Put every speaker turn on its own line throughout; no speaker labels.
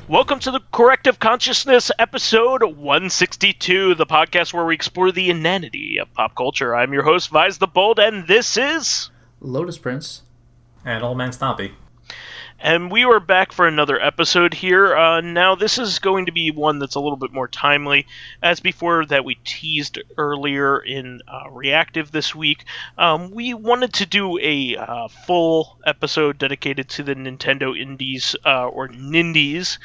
Welcome to the Corrective Consciousness episode 162, the podcast where we explore the inanity of pop culture. I'm your host, vysethebold, and this is...
Lotus Prince.
And OldManStompy.
And we are back for another episode here. Now, this is going to be one that's a little bit more timely. As before that we teased earlier in Reactive this week, we wanted to do a full episode dedicated to the Nintendo Indies, or Nindies,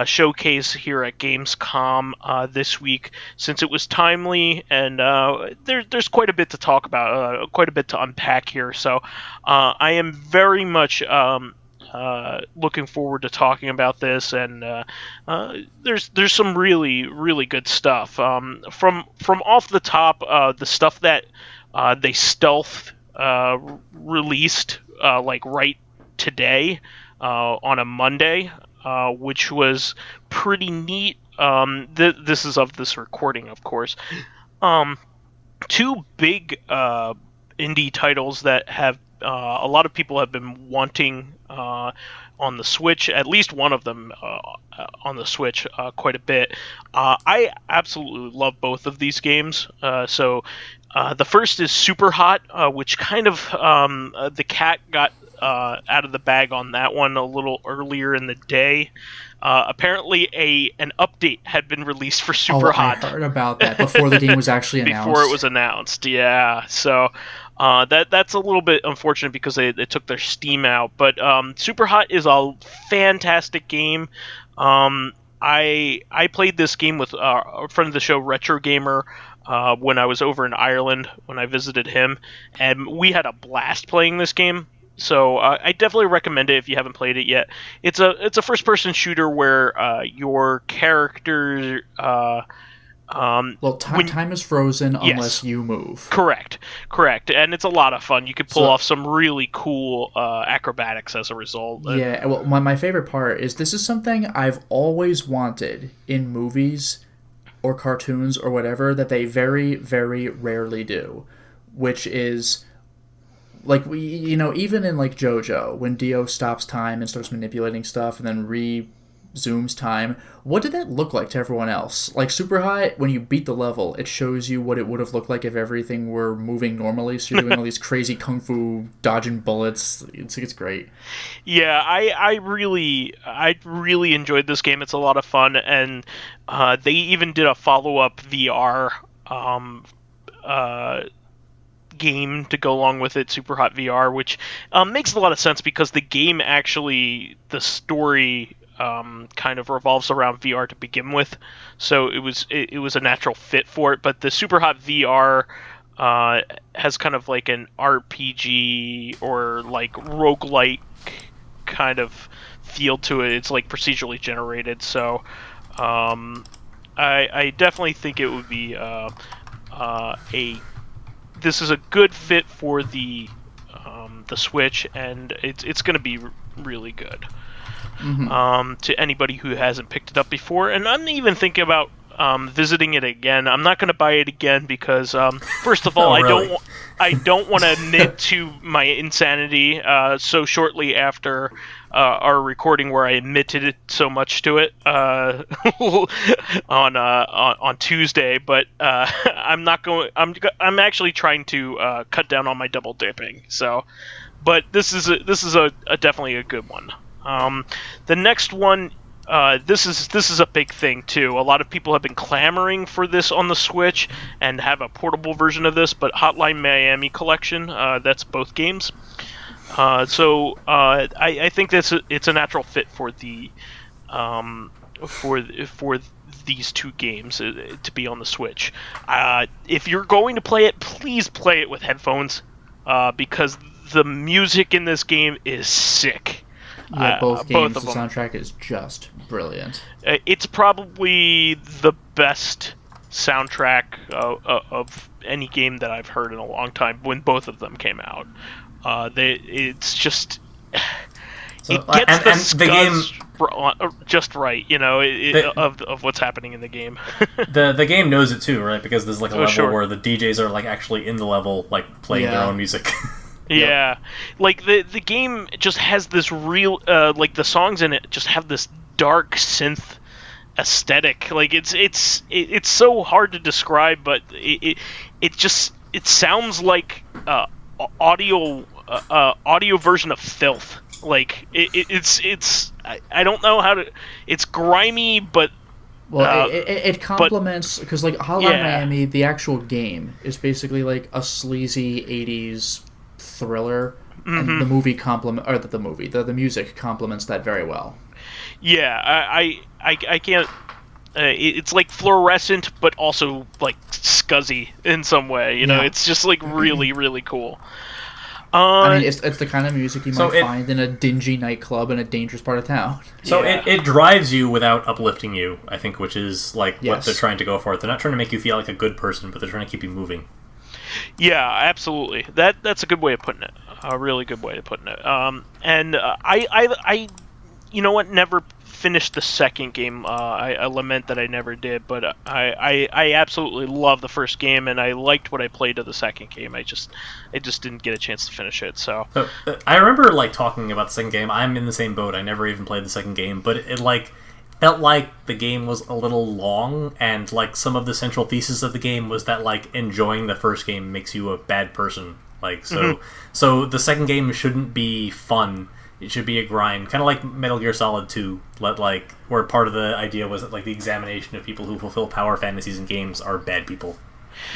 showcase here at Gamescom this week, since it was timely, and there's quite a bit to talk about, quite a bit to unpack here. So I am very much... looking forward to talking about this, and there's some really good stuff. From off the top, the stuff that they stealth released like right today on a Monday, which was pretty neat. This is of this recording, of course. Two big indie titles that have a lot of people have been wanting on the Switch, at least one of them on the Switch quite a bit. I absolutely love both of these games. So the first is Super Hot, which kind of the cat got out of the bag on that one a little earlier in the day. Apparently an update had been released for Super Hot.
I heard about that before the game was actually announced.
Before it was announced, yeah. So that's a little bit unfortunate because they took their Steam out. But Super Hot is a fantastic game. I played this game with a friend of the show, Retro Gamer, when I was over in Ireland when I visited him, and we had a blast playing this game. So I definitely recommend it if you haven't played it yet. It's a first-person shooter where your character...
time is frozen unless you move.
Correct. And it's a lot of fun. You could pull off some really cool acrobatics as a result.
Yeah, well, my favorite part is this is something I've always wanted in movies or cartoons or whatever that they very, very rarely do, which is... like, even in, like, JoJo, when Dio stops time and starts manipulating stuff and then re-zooms time, what did that look like to everyone else? Like, Super High, when you beat the level, it shows you what it would have looked like if everything were moving normally, so you're doing all these crazy kung fu dodging bullets. It's great.
Yeah, I really enjoyed this game. It's a lot of fun, and they even did a follow-up VR game to go along with it, Super Hot VR, which makes a lot of sense because the game actually, the story kind of revolves around VR to begin with, so it was a natural fit for it. But the Super Hot VR has kind of like an RPG or like roguelike kind of feel to it. It's like procedurally generated, so I definitely think it would be this is a good fit for the Switch, and it's going to be really good. Mm-hmm. To anybody who hasn't picked it up before. And I'm even thinking about visiting it again. I'm not going to buy it again because, first of all,
really?
I don't want to admit to my insanity so shortly after our recording, where I admitted it so much to it on Tuesday. But I'm not going. I'm actually trying to cut down on my double dipping. So, but this is definitely a good one. The next one, this is a big thing too. A lot of people have been clamoring for this on the Switch and have a portable version of this, but Hotline Miami Collection, that's both games. So I think it's a natural fit for the for these two games to be on the Switch. If you're going to play it, please play it with headphones, because the music in this game is sick.
Yeah, both games,
both
the soundtrack is just brilliant.
It's probably the best soundtrack of any game that I've heard in a long time when both of them came out. It's just... it gets the game just right, of what's happening in the game.
the game knows it too, right? Because there's like a level where the DJs are like actually in the level, like playing their own music.
Yeah, like the game just has this real, like the songs in it just have this dark synth aesthetic. Like it's so hard to describe, but it sounds like audio version of filth. Like it's I don't know how to. It's grimy, but
it complements, because like Hotline Miami, the actual game is basically like a sleazy 80s thriller, and the movie the music complements that very well.
Yeah, I can't. It's like fluorescent, but also like scuzzy in some way. You know, it's just like really, really cool.
I mean, it's the kind of music you might find in a dingy nightclub in a dangerous part of town.
So it drives you without uplifting you, I think, which is like what they're trying to go for. They're not trying to make you feel like a good person, but they're trying to keep you moving.
Yeah, absolutely. That's a good way of putting it. A really good way of putting it. And I you know what? Never finished the second game. I lament that I never did, but I absolutely love the first game, and I liked what I played of the second game. I just didn't get a chance to finish it. So
I remember like talking about the second game. I'm in the same boat. I never even played the second game, but it like felt like the game was a little long, and like some of the central thesis of the game was that like enjoying the first game makes you a bad person. Like so the second game shouldn't be fun. It should be a grind, kind of like Metal Gear Solid 2, where part of the idea was that like the examination of people who fulfill power fantasies in games are bad people.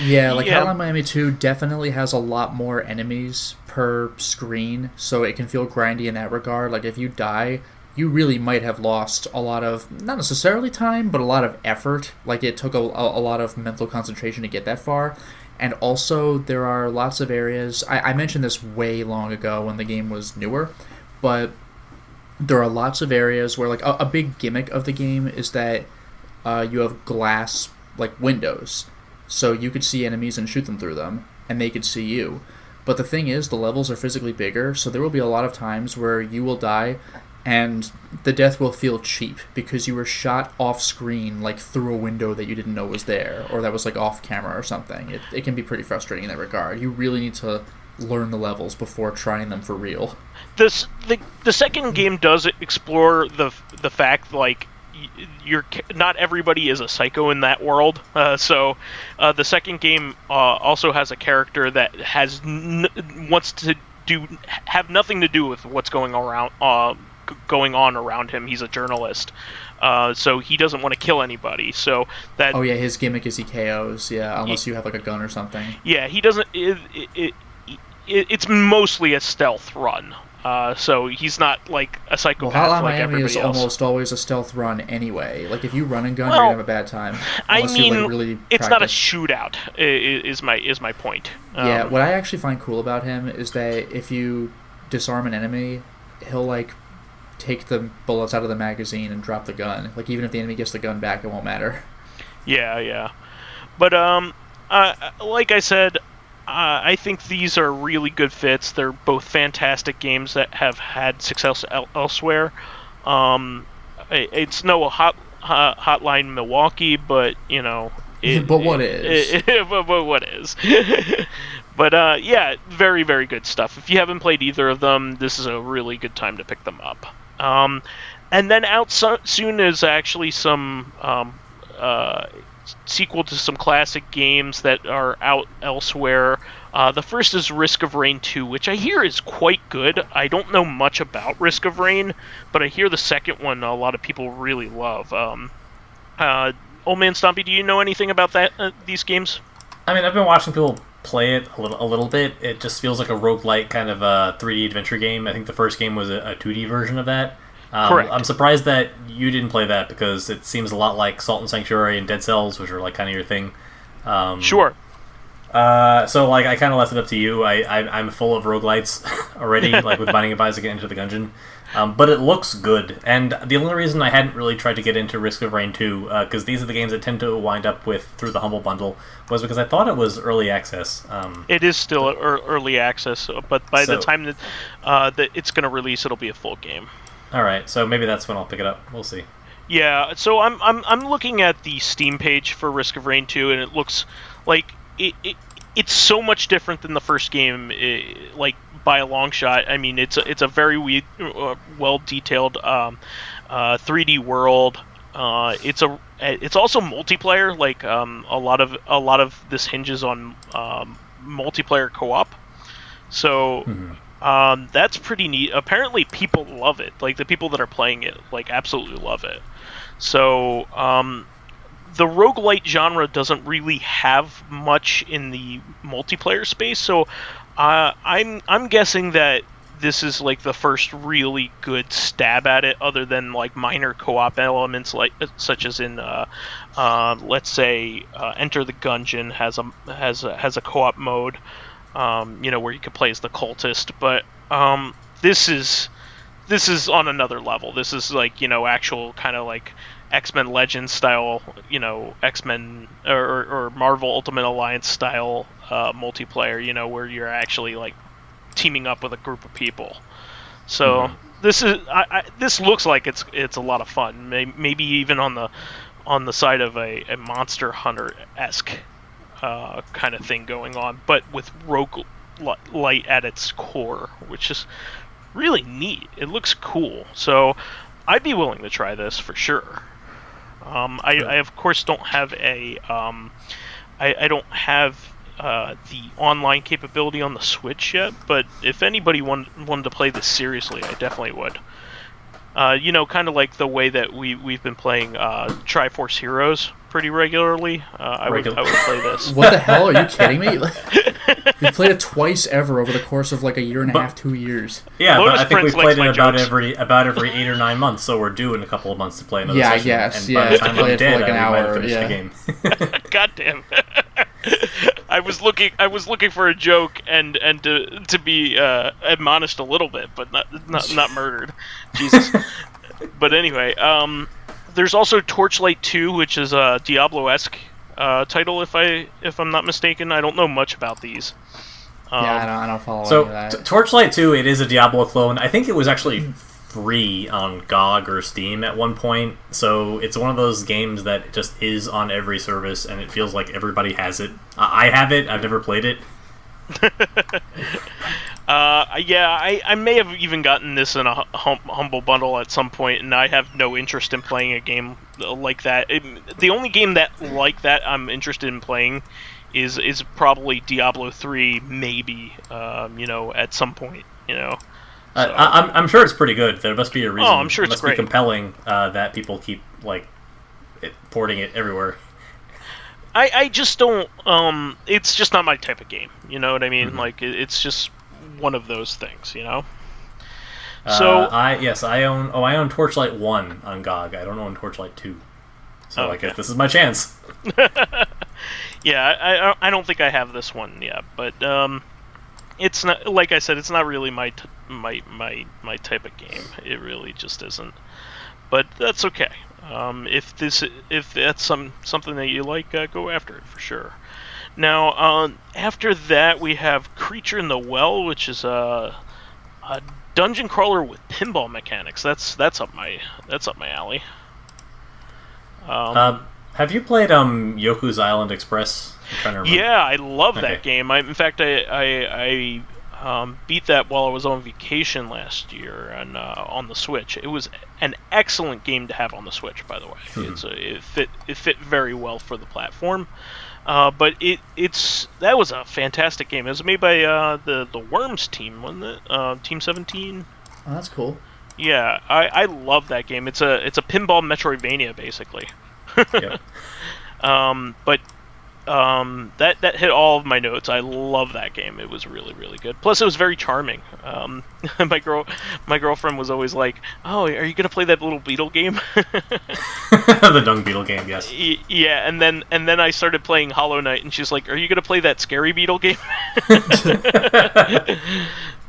Yeah, like Hotline Miami 2 definitely has a lot more enemies per screen, so it can feel grindy in that regard. Like if you die, you really might have lost a lot of, not necessarily time, but a lot of effort. Like it took a lot of mental concentration to get that far. And also there are lots of areas, I mentioned this way long ago when the game was newer, but there are lots of areas where, like, a big gimmick of the game is that you have glass, like, windows. So you could see enemies and shoot them through them, and they could see you. But the thing is, the levels are physically bigger, so there will be a lot of times where you will die, and the death will feel cheap, because you were shot off-screen, like, through a window that you didn't know was there, or that was, like, off-camera or something. It can be pretty frustrating in that regard. You really need to learn the levels before trying them for real.
The second game does explore the fact, like, not everybody is a psycho in that world. So the second game also has a character that wants to have nothing to do with what's going on around him. He's a journalist. So he doesn't want to kill anybody. So that.
Oh yeah, his gimmick is he KOs. Yeah, unless you have like a gun or something.
Yeah, he doesn't. It's mostly a stealth run. So he's not like a psychopath like everybody else.
Miami is almost always a stealth run anyway. Like if you run and gun, you're gonna have a bad time.
I mean, it's not a shootout. Is my point.
Yeah, what I actually find cool about him is that if you disarm an enemy, he'll like take the bullets out of the magazine and drop the gun. Like even if the enemy gets the gun back, it won't matter.
Yeah. But like I said, I think these are really good fits. They're both fantastic games that have had success elsewhere. It's no Hotline Milwaukee, but you know.
But what is?
But what is? But yeah, very, very good stuff. If you haven't played either of them, this is a really good time to pick them up. And then out soon is actually some sequel to some classic games that are out elsewhere. The first is Risk of Rain 2, which I hear is quite good. I don't know much about Risk of Rain, but I hear the second one a lot of people really love. OldManStompy, do you know anything about these games?
I mean, I've been watching people play it a little bit. It just feels like a roguelike kind of a 3D adventure game. I think the first game was a 2D version of that.
Correct.
I'm surprised that you didn't play that because it seems a lot like Salt and Sanctuary and Dead Cells, which are like kind of your thing.
Sure.
So like I kind of left it up to you. I'm full of roguelites already, like with Binding of Isaac and Enter the Gungeon. But it looks good, and the only reason I hadn't really tried to get into Risk of Rain 2, because these are the games I tend to wind up with through the Humble Bundle, was because I thought it was early access.
It is still early access, but by the time that it's going to release, it'll be a full game.
All right, so maybe that's when I'll pick it up. We'll see.
Yeah, so I'm looking at the Steam page for Risk of Rain 2, and it looks like it's so much different than the first game, like by a long shot. I mean, it's a very well detailed 3D world. It's also multiplayer. Like a lot of this hinges on multiplayer co-op. So that's pretty neat. Apparently, people love it. Like the people that are playing it, like absolutely love it. So the roguelite genre doesn't really have much in the multiplayer space. So I'm guessing that this is like the first really good stab at it, other than like minor co-op elements, like such as in let's say Enter the Gungeon has a co-op mode, where you can play as the cultist. But this is on another level. This is like actual kind of like X-Men Legends style, X-Men or Marvel Ultimate Alliance style multiplayer, where you're actually like teaming up with a group of people. So this is this looks like it's a lot of fun. Maybe even on the side of a Monster Hunter-esque kind of thing going on, but with roguelite at its core, which is really neat. It looks cool. So I'd be willing to try this for sure. I of course don't have I don't have the online capability on the Switch yet, but if anybody wanted to play this seriously, I definitely would. Kind of like the way that we've been playing Triforce Heroes pretty regularly. I would play this.
What the hell? Are you kidding me? We played it twice ever over the course of like a year and a half, 2 years.
Yeah,
Lotus
but I think
Prince
we played it about
jokes.
every 8 or 9 months, so we're due in a couple of months to play another
Yeah, I
session.
guess.
And by the time
play
I'm
it for
dead,
like an
I might have
hour.
finished
Yeah.
the game.
Goddamn. I was looking for a joke and to be admonished a little bit, but not murdered. Jesus. But anyway, there's also Torchlight 2, which is a Diablo-esque title, if I'm not mistaken. I don't know much about these.
I don't follow
So,
any of that.
Torchlight 2, it is a Diablo clone. I think it was actually free on GOG or Steam at one point, so it's one of those games that just is on every service, and it feels like everybody has it. I have it, I've never played it.
I may have even gotten this in a humble bundle at some point, and I have no interest in playing a game like that. The only game that like that I'm interested in playing is probably Diablo 3, maybe, at some point, So.
I'm sure it's pretty good. There must be a reason.
Oh, I'm sure it's
must
great.
be compelling that people keep porting it everywhere.
I just don't. It's just not my type of game. You know what I mean?
Mm-hmm.
Like it's just one of those things.
So I own Torchlight 1 on GOG. I don't own Torchlight 2. So I guess this is my chance.
Yeah, I don't think I have this one yet, but it's not, like I said, it's not really my type of game. It really just isn't. But that's okay. If that's something that you like, go after it for sure. Now, after that, we have Creature in the Well, which is a dungeon crawler with pinball mechanics. That's up my alley.
Have you played Yoku's Island Express? I'm trying to remember.
Yeah, I love that game. In fact, I beat that while I was on vacation last year on the Switch. It was an excellent game to have on the Switch, by the way. Mm-hmm. It fit very well for the platform. But that was a fantastic game. It was made by the Worms team, wasn't it? Team 17.
Oh, that's cool.
Yeah, I love that game. It's a pinball Metroidvania, basically.
Yep.
But that hit all of my notes. I love that game. It was really, really good. Plus, it was very charming. My girlfriend was always like, "Oh, are you gonna play that little beetle game?"
The Dung Beetle game, yes.
Yeah, and then I started playing Hollow Knight, and she's like, "Are you gonna play that scary beetle game?"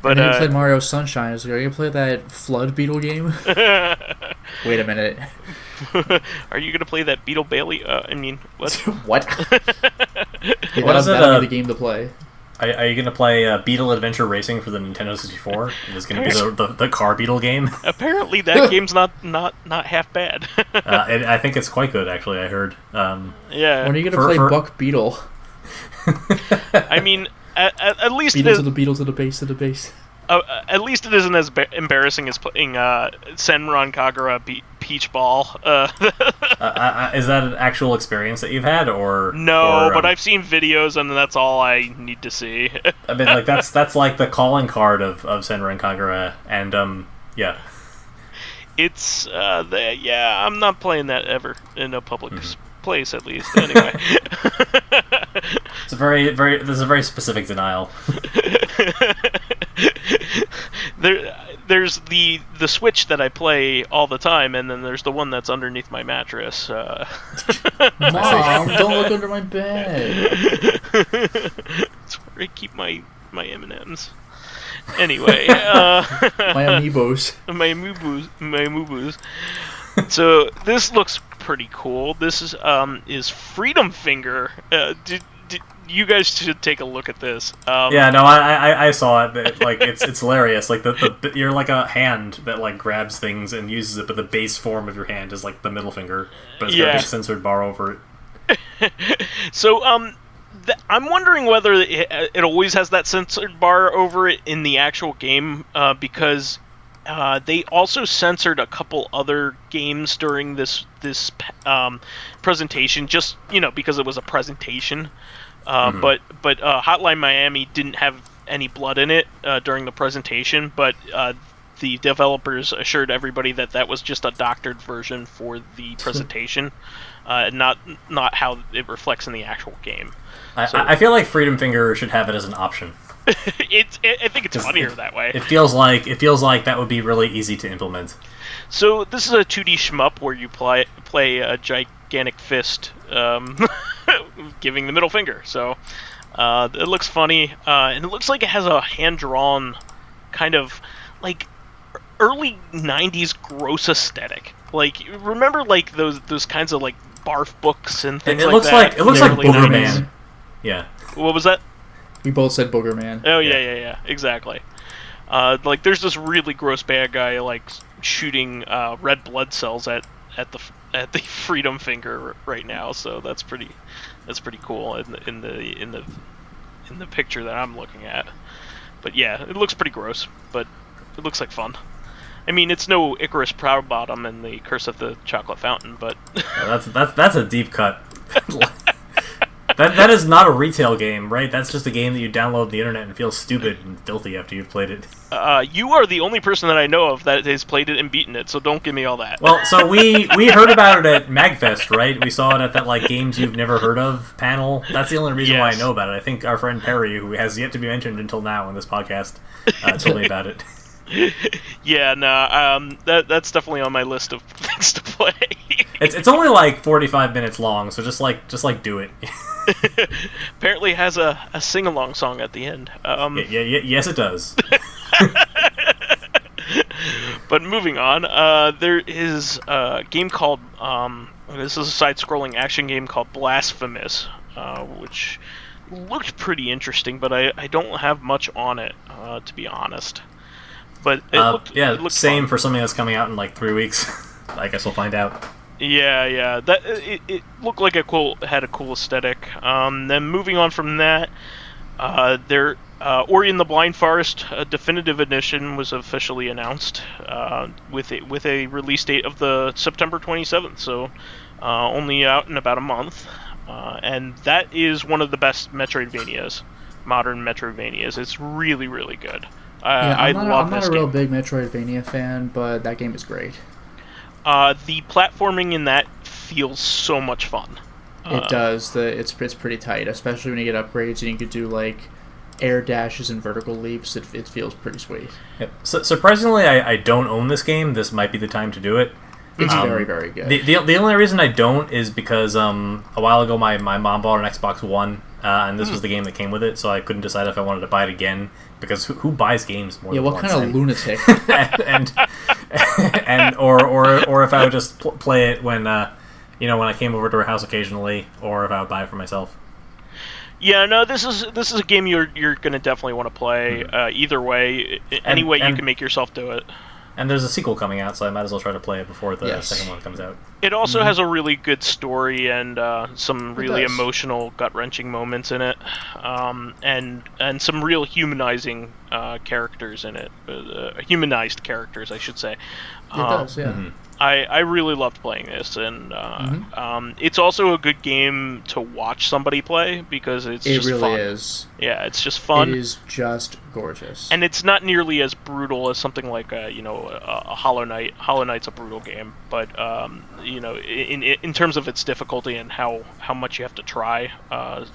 But you played Mario Sunshine. I was like, are you gonna play that Flood Beetle game? Wait a minute.
Are you gonna play that Beetle Bailey? What?
What?
What is it?
That'll be the game to play.
Are you going to play Beetle Adventure Racing for the Nintendo 64? It's going to be the car Beetle game.
Apparently, that game's not half bad.
I think it's quite good, actually. I heard.
Yeah.
When are you going to play Buck Beetle?
I mean, at least
Beetle to the Beetle to the base to the base.
At least it isn't as embarrassing as playing Senran Kagura Peach Ball.
Is that an actual experience that you've had, or
no?
Or,
but I've seen videos, and that's all I need to see.
I mean, like that's like the calling card of Senran Kagura, and yeah.
It's I'm not playing that ever in a public place, at least. Anyway,
It's a there's a very specific denial.
There's the Switch that I play all the time, and then there's the one that's underneath my mattress.
Mom, don't look under my bed.
It's where I keep my M&Ms. Anyway,
My amiibos.
my Amiibos. So this looks pretty cool. This is Freedom Finger. You guys should take a look at this.
Yeah, no, I saw it. Like it's hilarious. Like the you're like a hand that like grabs things and uses it, but the base form of your hand is like the middle finger, but it's got a big censored bar over it.
So I'm wondering whether it always has that censored bar over it in the actual game, because they also censored a couple other games during this presentation, just because it was a presentation. But Hotline Miami didn't have any blood in it during the presentation, but the developers assured everybody that was just a doctored version for the presentation, not how it reflects in the actual game.
I feel like Freedom Finger should have it as an option.
I think it's funnier that way.
It feels like that would be really easy to implement.
So this is a 2D shmup where you play a gigantic fist, giving the middle finger. So it looks funny, and it looks like it has a hand-drawn kind of like early '90s gross aesthetic. Like, remember like those kinds of like barf books and things
it
like
looks
that.
It looks like Booger Man. Yeah.
What was that?
We both said Booger Man.
Oh yeah, exactly. Like there's this really gross bad guy like shooting red blood cells at the Freedom Finger right now, so that's pretty cool in the picture that I'm looking at. But yeah, it looks pretty gross, but it looks like fun. I mean, it's no Icarus Proudbottom and the Curse of the Chocolate Fountain, but
that's a deep cut. That is not a retail game, right? That's just a game that you download on the internet and feel stupid and filthy after you've played it.
You are the only person that I know of that has played it and beaten it, so don't give me all that.
Well, so we heard about it at MagFest, right? We saw it at that like Games You've Never Heard Of panel. That's the only reason why I know about it. I think our friend Perry, who has yet to be mentioned until now in this podcast, told me about it.
Yeah, no, that's definitely on my list of things to play.
It's only like 45 minutes long, so just do it.
Apparently it has a sing-along song at the end.
Yes, it does.
But moving on, there is a game called this is a side-scrolling action game called Blasphemous, which looked pretty interesting, but I don't have much on it, to be honest. But it looked
same
fun.
for something that's coming out in like 3 weeks. I guess we'll find out.
Yeah. That it looked like had a cool aesthetic. Then moving on from that, Ori and the Blind Forest Definitive Edition was officially announced with a release date of the September 27th. So only out in about a month, and that is one of the best Metroidvanias, modern Metroidvanias. It's really, really good.
I'm not a real big Metroidvania fan, but that game is great.
The platforming in that feels so much fun.
It does. It's pretty tight, especially when you get upgrades and you could do like air dashes and vertical leaps. It feels pretty sweet.
Yep. So, surprisingly, I don't own this game. This might be the time to do it.
It's very, very good.
The only reason I don't is because a while ago my mom bought an Xbox One, and this was the game that came with it, so I couldn't decide if I wanted to buy it again, because who buys games more than
what
once?
kind of lunatic?
or if I would just play it when when I came over to her house occasionally, or if I would buy it for myself.
Yeah, no, this is a game you're gonna definitely want to play. Either way, any way you can make yourself do it.
And there's a sequel coming out, so I might as well try to play it before the second one comes out.
It also has a really good story and some really
does.
emotional, gut-wrenching moments in it, and some real humanizing characters in it. Humanized characters, I should say.
It does, yeah.
Mm-hmm.
I really loved playing this, and it's also a good game to watch somebody play because it's just
really
fun.
is.
Yeah, it's just fun.
It is just gorgeous.
And it's not nearly as brutal as something like a Hollow Knight. Hollow Knight's a brutal game, but in terms of its difficulty and how much you have to try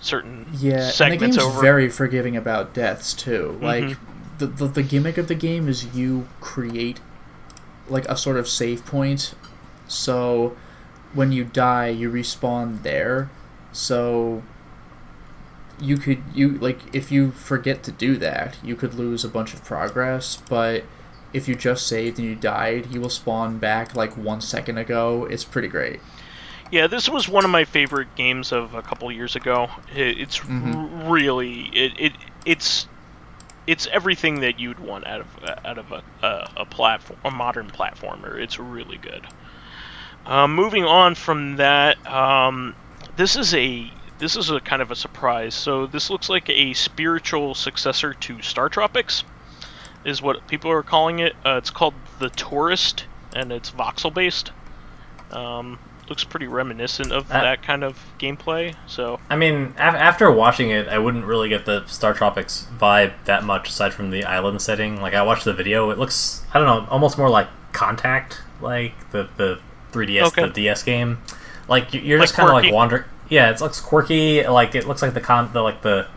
certain segments
and the game's
over.
very forgiving about deaths too.
Mm-hmm.
Like the gimmick of the game is you create like a sort of save point, so when you die you respawn there. So if you forget to do that, you could lose a bunch of progress, but if you just saved and you died, you will spawn back like 1 second ago. It's pretty great.
Yeah, this was one of my favorite games of a couple years ago. It's really it's everything that you'd want out of a platform, a modern platformer. It's really good. Moving on from that, this is a kind of a surprise. So this looks like a spiritual successor to Star Tropics, is what people are calling it. It's called The Tourist, and it's voxel based. Looks pretty reminiscent of that kind of gameplay. So
I mean, after watching it, I wouldn't really get the Star Tropics vibe that much, aside from the island setting. Like, I watched the video, it looks, I don't know, almost more like Contact, like the 3DS, the DS game. Like, you're just kind of like wandering. Yeah, it looks quirky. Like, it looks like the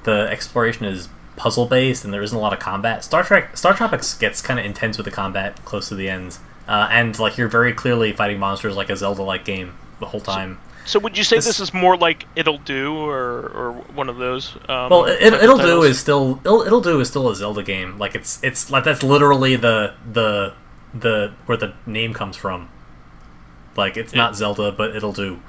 exploration is puzzle based, and there isn't a lot of combat. Star Tropics gets kind of intense with the combat close to the end. And like, you're very clearly fighting monsters like a Zelda-like game the whole time.
So would you say this is more like It'll Do or one of those?
Well, It'll Do is still a Zelda game. Like, it's like, that's literally the where the name comes from. Like, it's not Zelda, but It'll Do.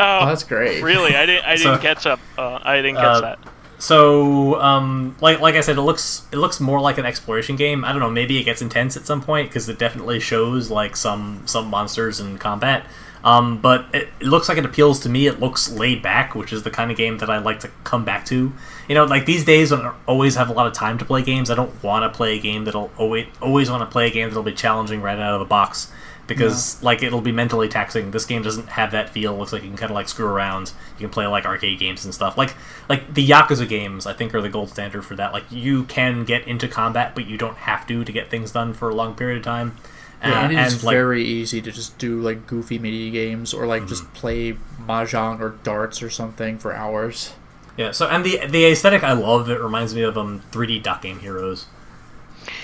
Oh, that's great.
Really, I didn't catch up. I didn't catch that.
So, like I said, it looks more like an exploration game. I don't know, maybe it gets intense at some point, because it definitely shows like some monsters in combat. But it looks like it appeals to me. It looks laid back, which is the kind of game that I like to come back to. You know, like these days when I always have a lot of time to play games, I don't want to play a game that'll always want to play a game that'll be challenging right out of the box. Because, like, it'll be mentally taxing. This game doesn't have that feel. It looks like you can kind of, like, screw around. You can play, like, arcade games and stuff. Like the Yakuza games, I think, are the gold standard for that. Like, you can get into combat, but you don't have to get things done for a long period of time.
Yeah, and it's very easy to just do, like, goofy mini games or, like, just play mahjong or darts or something for hours.
Yeah, so, and the aesthetic I love, it reminds me of 3D Dot Game Heroes.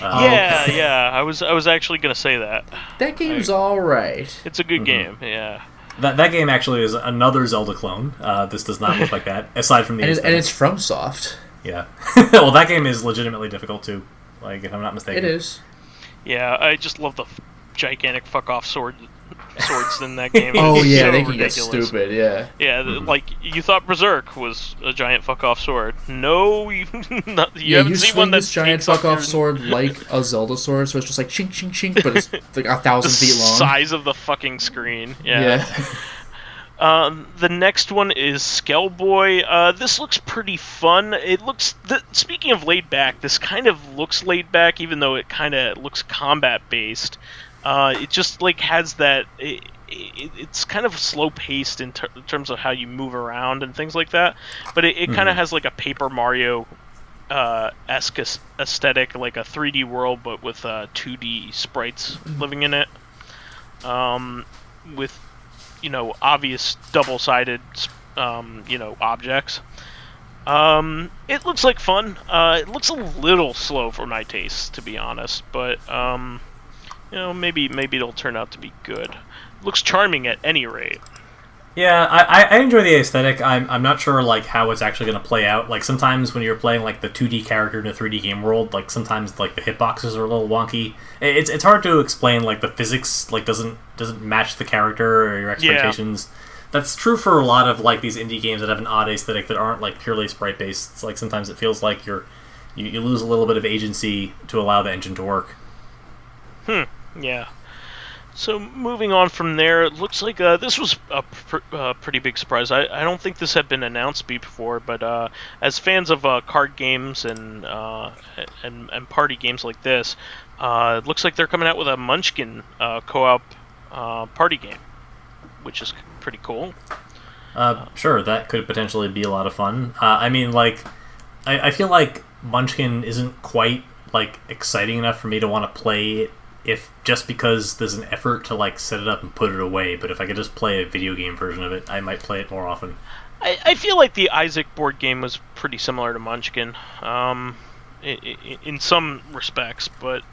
Yeah. I was actually gonna say that.
That game's all right.
It's a good game. Yeah.
That game actually is another Zelda clone. This does not look like that, aside from the
and it's from Soft.
Yeah. Well, that game is legitimately difficult too. Like, if I'm not mistaken.
It is.
Yeah, I just love the gigantic fuck off swords in that game.
Oh yeah,
so
they can
ridiculous.
get stupid. Yeah.
Yeah, like you thought Berserk was a giant fuck off sword. No, you haven't seen one that's
this giant fuck off sword like a Zelda sword, so it's just like chink chink chink, but it's like 1,000 feet long.
Size of the fucking screen. Yeah. The next one is Skellboy. This looks pretty fun. It looks. Speaking of laid back, this kind of looks laid back, even though it kind of looks combat based. It just like has that. It's kind of slow paced in terms of how you move around and things like that. But it kind of has like a Paper Mario esque aesthetic, like a 3D world, but with 2D sprites living in it. With obvious double-sided objects. It looks like fun. It looks a little slow for my taste, to be honest, but maybe it'll turn out to be good. It looks charming at any rate.
Yeah, I enjoy the aesthetic. I'm not sure like how it's actually going to play out. Like, sometimes when you're playing like the 2D character in a 3D game world, like sometimes like the hitboxes are a little wonky. It's hard to explain. Like, the physics like doesn't match the character or your expectations. Yeah. That's true for a lot of like these indie games that have an odd aesthetic that aren't like purely sprite based. It's like sometimes it feels like you lose a little bit of agency to allow the engine to work.
Yeah. So moving on from there, it looks like this was a pretty big surprise. I don't think this had been announced before, but as fans of card games and party games like this, it looks like they're coming out with a Munchkin co-op party game, which is pretty cool.
Sure, that could potentially be a lot of fun. I mean, like, I feel like Munchkin isn't quite like exciting enough for me to want to play it. If just because there's an effort to like set it up and put it away, but if I could just play a video game version of it, I might play it more often.
I feel like the Isaac board game was pretty similar to Munchkin, in some respects, but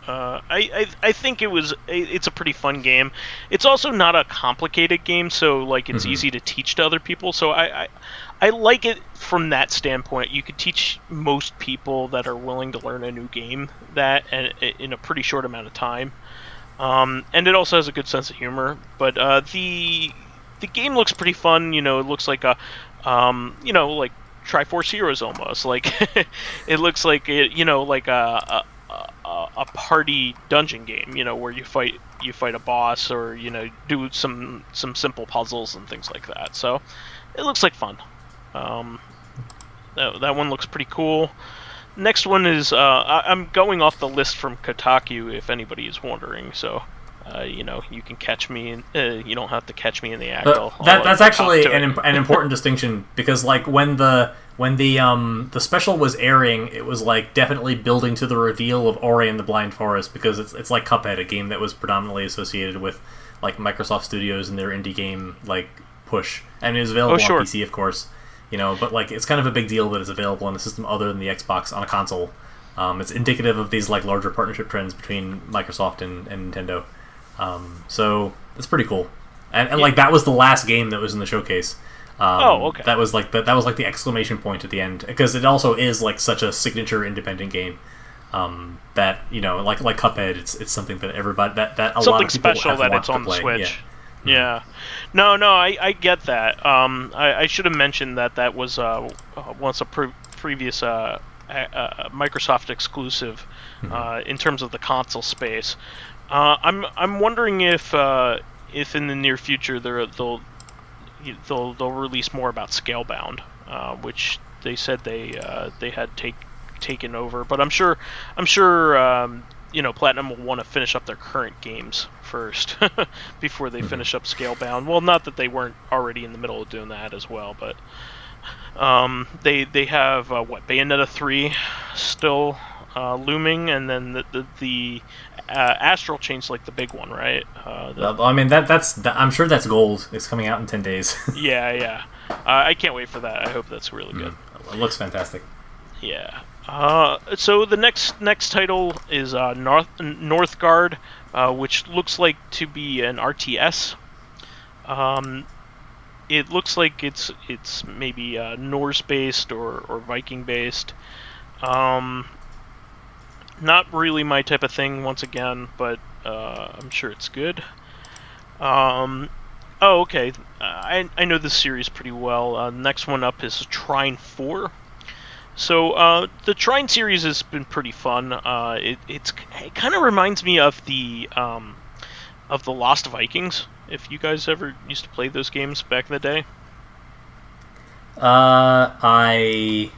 I think it's a pretty fun game. It's also not a complicated game, so like it's easy to teach to other people. So I like it from that standpoint. You could teach most people that are willing to learn a new game that in a pretty short amount of time. And it also has a good sense of humor. But the game looks pretty fun. It looks like a like Triforce Heroes almost. Like it looks like like a party dungeon game. Where you fight a boss or do some simple puzzles and things like that. So it looks like fun. That one looks pretty cool. Next one is I'm going off the list from Kotaku if anybody is wondering. So you can catch me. You don't have to catch me in the act.
That's actually an important distinction, because like when the special was airing, it was like definitely building to the reveal of Ori and the Blind Forest, because it's like Cuphead, a game that was predominantly associated with like Microsoft Studios and their indie game like push, and it was available on PC, of course. But like it's kind of a big deal that it's available on a system other than the Xbox on a console. It's indicative of these like larger partnership trends between Microsoft and Nintendo. So it's pretty cool. And like that was the last game that was in the showcase.
Okay.
That was like the exclamation point at the end, because it also is like such a signature independent game. That like Cuphead, it's something that everybody that a
something
lot of people
special
have
that it's
to
on the
play.
Switch. Yeah. No, I get that. I should have mentioned that was once a previous Microsoft exclusive in terms of the console space. I'm wondering if in the near future they'll release more about Scalebound, which they said they had taken over, but I'm sure Platinum will want to finish up their current games first before they finish up Scalebound. Well, not that they weren't already in the middle of doing that as well, but they have Bayonetta 3 still looming, and then the Astral Chain's like the big one, right?
I mean that's I'm sure that's gold. It's coming out in 10 days.
Yeah. I can't wait for that. I hope that's really good.
It looks fantastic.
Yeah. So the next title is Northgard, which looks like to be an RTS. It looks like it's maybe Norse based or Viking based. Not really my type of thing once again, but I'm sure it's good. Okay. I know this series pretty well. Next one up is Trine 4. So the Trine series has been pretty fun. It kind of reminds me of the Lost Vikings. If you guys ever used to play those games back in the day.
I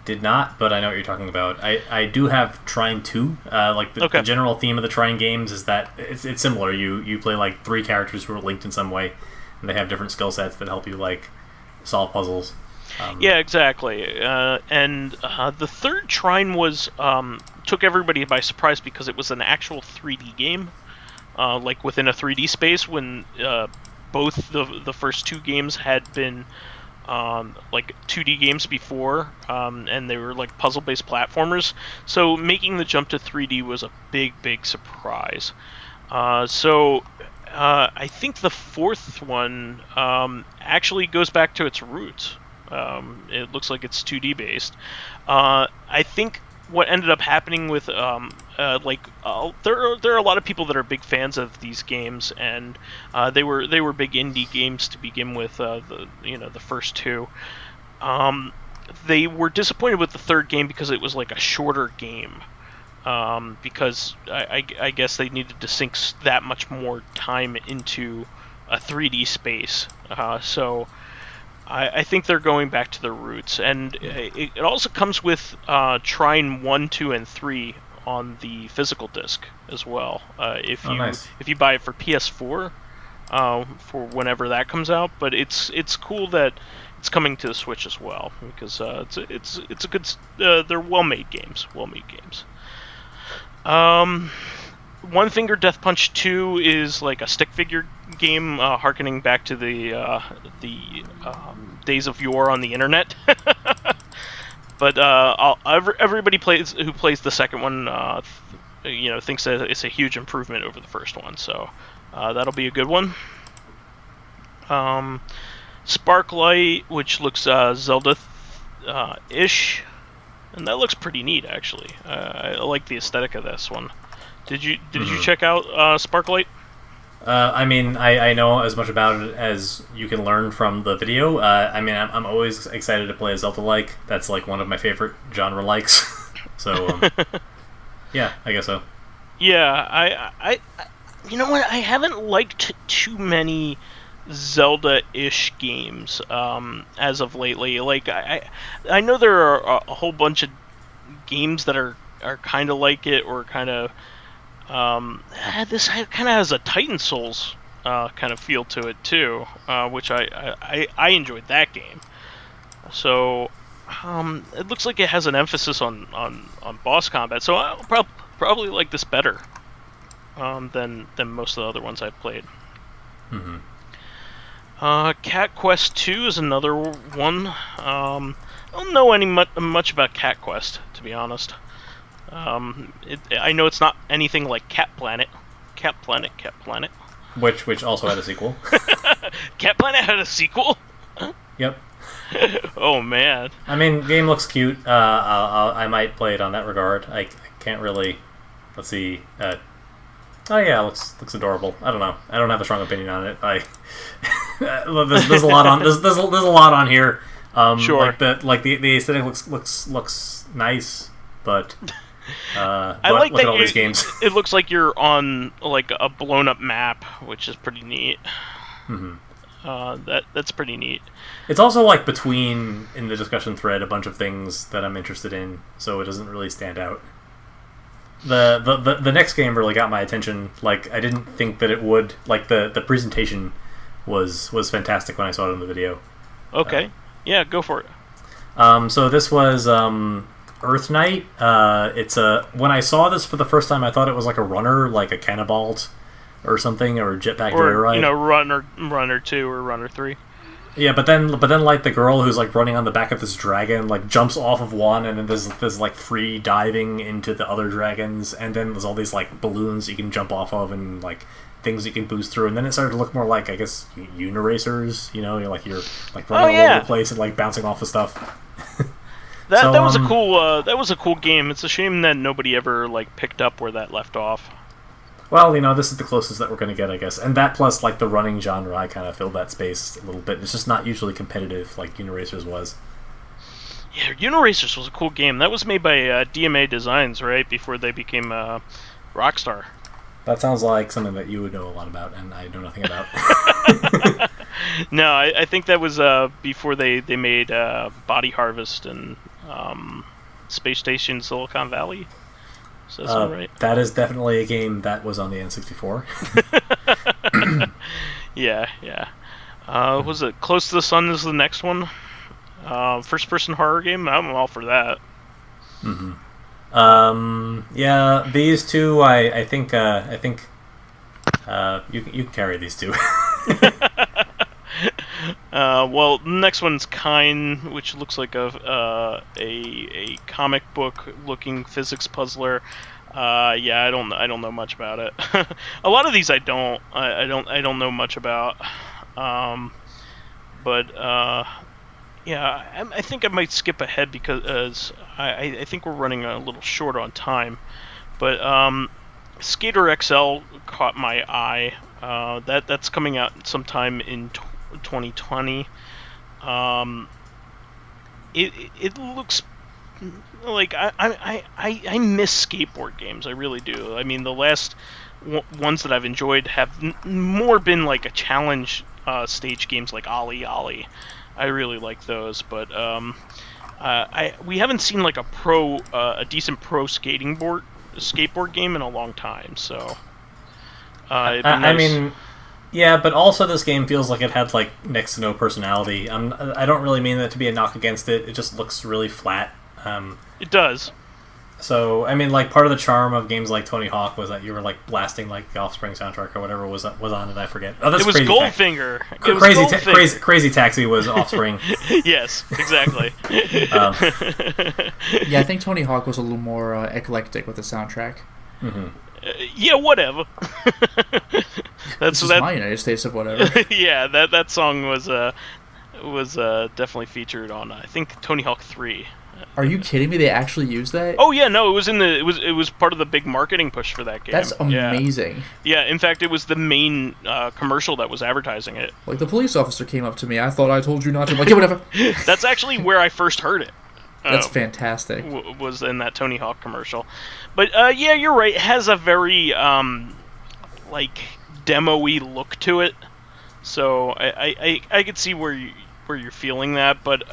did not, but I know what you're talking about. I do have Trine 2. The general theme of the Trine games is that it's similar. You play like 3 characters who are linked in some way, and they have different skill sets that help you like solve puzzles.
Yeah, exactly. And the third Trine was took everybody by surprise because it was an actual 3D game, like within a 3D space. When both the first 2 games had been like 2D games before, and they were like puzzle-based platformers. So making the jump to 3D was a big surprise. So I think the fourth one actually goes back to its roots. It looks like it's 2D based. I think what ended up happening with there are a lot of people that are big fans of these games, and they were big indie games to begin with. The first 2. They were disappointed with the third game because it was like a shorter game. because I guess they needed to sink that much more time into a 3D space. So I think they're going back to their roots, and it also comes with Trine 1, 2, and 3 on the physical disc as well.
Nice.
If you buy it for PS4, for whenever that comes out, but it's cool that it's coming to the Switch as well, because it's a good they're well-made games. One Finger Death Punch 2 is like a stick figure game, harkening back to the days of yore on the internet. But everybody who plays the second one, thinks that it's a huge improvement over the first one. So that'll be a good one. Sparklight, which looks Zelda-ish, and that looks pretty neat actually. I like the aesthetic of this one. Did you check out Sparklight?
I know as much about it as you can learn from the video. I'm always excited to play a Zelda-like. That's like one of my favorite genre likes. So, yeah, I guess so.
Yeah, I you know what? I haven't liked too many Zelda-ish games as of lately. Like I know there are a whole bunch of games that are kind of like it, or kind of this kind of has a Titan Souls kind of feel to it too, which I enjoyed that game. So it looks like it has an emphasis on boss combat. So I'll probably like this better than most of the other ones I've played.
Mm-hmm.
Cat Quest 2 is another one. I don't know much about Cat Quest, to be honest. I know it's not anything like Cat Planet.
Which also had a sequel.
Cat Planet had a sequel?
Yep.
Oh man.
I mean, game looks cute. I might play it on that regard. I can't really. Let's see. Oh yeah, looks adorable. I don't know. I don't have a strong opinion on it. There's a lot on there's a lot on here.
Sure.
Like the aesthetic looks nice, but
I like
look
that
at all these games.
It looks like you're on like a blown up map, which is pretty neat.
Mm-hmm.
That's pretty neat.
It's also like between in the discussion thread a bunch of things that I'm interested in, so it doesn't really stand out. The next game really got my attention. Like I didn't think that it would. Like the presentation was fantastic when I saw it in the video.
Okay, yeah, go for it.
So this was Earth Knight. When I saw this for the first time, I thought it was like a runner, like a Cannibalt or something, or Jetpack Joyride.
Runner 2 or Runner 3.
Yeah, but then like the girl who's like running on the back of this dragon like jumps off of one, and then there's like free diving into the other dragons, and then there's all these like balloons you can jump off of, and like things you can boost through, and then it started to look more like, I guess, Uniracers. You're running all over the place and like bouncing off of stuff.
That was a cool game. It's a shame that nobody ever like picked up where that left off.
Well, this is the closest that we're going to get, I guess. And that plus, like, the running genre, I kind of filled that space a little bit. It's just not usually competitive like Uniracers was.
Yeah, Uniracers was a cool game. That was made by DMA Designs, right? Before they became Rockstar.
That sounds like something that you would know a lot about, and I know nothing about.
No, I think that was before they made Body Harvest and Space Station Silicon Valley. Does that sound right?
That is definitely a game that was on the N64.
Yeah. Was it Close to the Sun is the next one? First-person horror game? I'm all for that.
Mm-hmm. Yeah, these two, I think you can carry these two.
Well, the next one's Kine, which looks like a comic book looking physics puzzler. Yeah, I don't know much about it. A lot of these I don't know much about. But yeah, I think I might skip ahead because I think we're running a little short on time. But Skater XL caught my eye. That's coming out sometime in 2020. It looks like I miss skateboard games. I really do. I mean, the last ones that I've enjoyed have more been like a challenge stage games like Ollie Ollie. I really like those, but we haven't seen like a decent pro skateboard game in a long time. So it'd be nice.
I mean, yeah, but also this game feels like it had like next to no personality. I don't really mean that to be a knock against it. It just looks really flat.
It does.
So, I mean, like, part of the charm of games like Tony Hawk was that you were, like, blasting, like, the Offspring soundtrack or whatever was on it, I forget. Oh, that's
it was
Crazy
Goldfinger.
Crazy Taxi was Offspring.
Yes, exactly.
Yeah, I think Tony Hawk was a little more eclectic with the soundtrack.
Mm-hmm.
Yeah, whatever.
This is my United States of whatever.
Yeah, that song was definitely featured on, I think, Tony Hawk 3.
Are you kidding me? They actually used that?
Oh yeah, no, it was part of the big marketing push for that game.
That's amazing.
Yeah, in fact, it was the main commercial that was advertising it.
Like, the police officer came up to me. I thought I told you not to. I'm like, yeah, whatever.
That's actually where I first heard it.
That's fantastic.
Was in that Tony Hawk commercial. But yeah, you're right. It has a very like demo-y look to it. So I could see where you're feeling that, but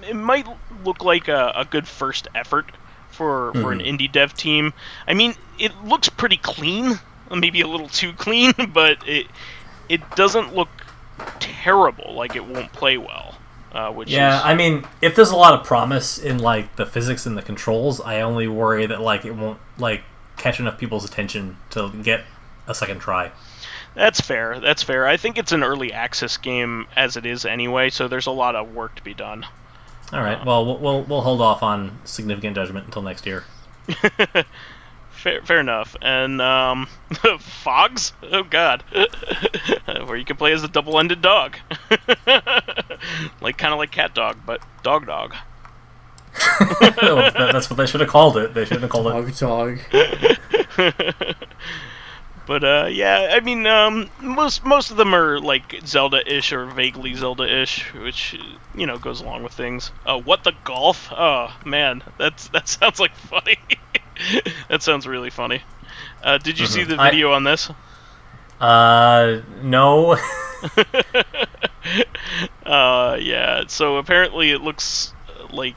it might look like a good first effort for an indie dev team. I mean, it looks pretty clean, maybe a little too clean, but it doesn't look terrible, like it won't play well.
I mean, if there's a lot of promise in like the physics and the controls, I only worry that like it won't like catch enough people's attention to get a second try.
That's fair. I think it's an early access game as it is anyway, so there's a lot of work to be done.
All right. Well, we'll hold off on significant judgment until next year.
Fair enough. And Fogs? Oh God, where you can play as a double-ended dog, kind of like Cat Dog, but Dog.
That's what they should have called it. They should have called it
Dog.
But yeah, I mean, most of them are like Zelda-ish or vaguely Zelda-ish, which goes along with things. What the golf? Oh man, that sounds like funny. That sounds really funny. Did you see the video on this?
No.
Yeah. So apparently it looks like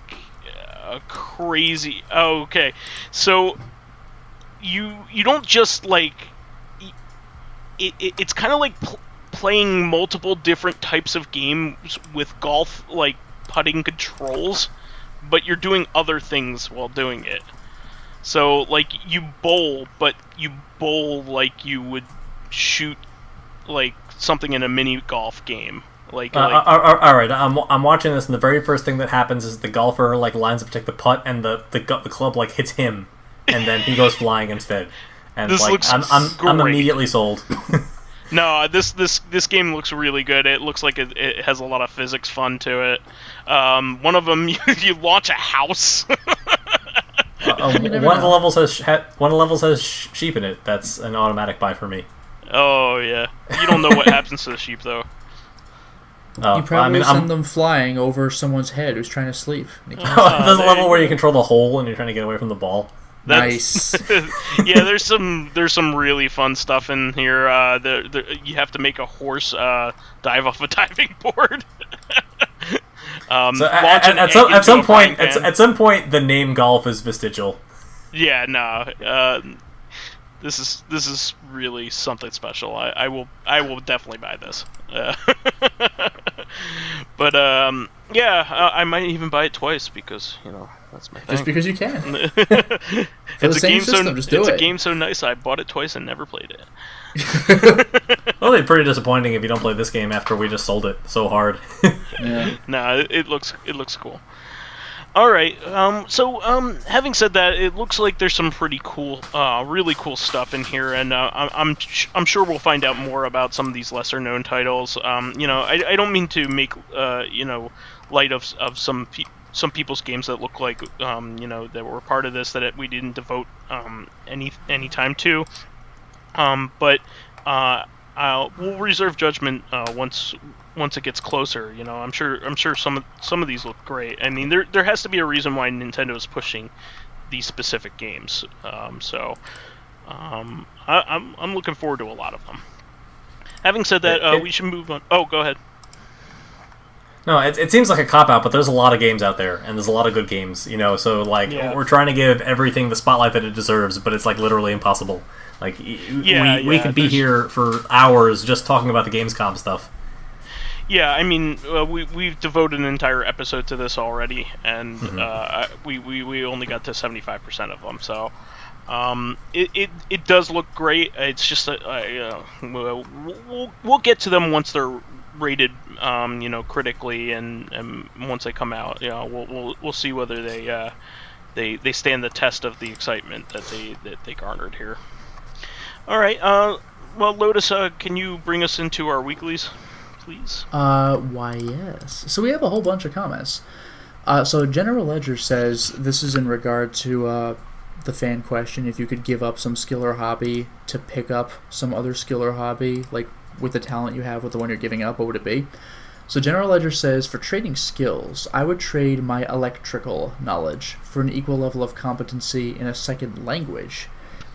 a crazy. Oh, okay. So you don't just like. It's kind of like playing multiple different types of games with golf, like putting controls, but you're doing other things while doing it. So, like, you bowl, but you bowl like you would shoot, like, something in a mini golf game. All
right, I'm watching this, and the very first thing that happens is the golfer, like, lines up to take the putt, and the club, like, hits him, and then he goes flying instead. And
this looks
I'm immediately sold.
No, this game looks really good. It looks like it has a lot of physics fun to it. One of them, you launch a house.
One of the levels has sheep in it. That's an automatic buy for me.
Oh yeah, you don't know what happens to the sheep though.
You probably send them flying over someone's head who's trying to sleep.
There's a level where you control the hole and you're trying to get away from the ball.
Nice.
Yeah, there's some really fun stuff in here. You have to make a horse dive off a diving board.
So at some point, the name golf is vestigial.
Yeah, no. This is really something special. I will definitely buy this. But yeah, I might even buy it twice because that's my thing.
Just because you can.
It's a game so nice I bought it twice and never played it.
Well, it'd be pretty disappointing if you don't play this game after we just sold it so hard.
Yeah. Nah, it looks cool. All right. So having said that, it looks like there's some pretty cool, really cool stuff in here, and I'm sure we'll find out more about some of these lesser known titles. I don't mean to make light of some people's games that look like that were part of this that we didn't devote any time to. But we'll reserve judgment once once it gets closer. I'm sure some of these look great. I mean, there has to be a reason why Nintendo is pushing these specific games. I'm looking forward to a lot of them. Having said that, we should move on. Oh, go ahead.
No, it seems like a cop-out, but there's a lot of games out there, and there's a lot of good games, so, we're trying to give everything the spotlight that it deserves, but it's, literally impossible. We could be here for hours just talking about the Gamescom stuff. Yeah, I mean,
we've devoted an entire episode to this already, and we only got to 75% of them, so... It does look great. It's just that we'll get to them once they're rated, critically, and once they come out, we'll see whether they stand the test of the excitement that they garnered here. All right. Well, Lotus, can you bring us into our weeklies, please?
Why, yes. So we have a whole bunch of comments. So General Ledger says this is in regard to the fan question: if you could give up some skill or hobby to pick up some other skill or hobby, with the talent you have with the one you're giving up, what would it be? So General Ledger says, for trading skills, I would trade my electrical knowledge for an equal level of competency in a second language.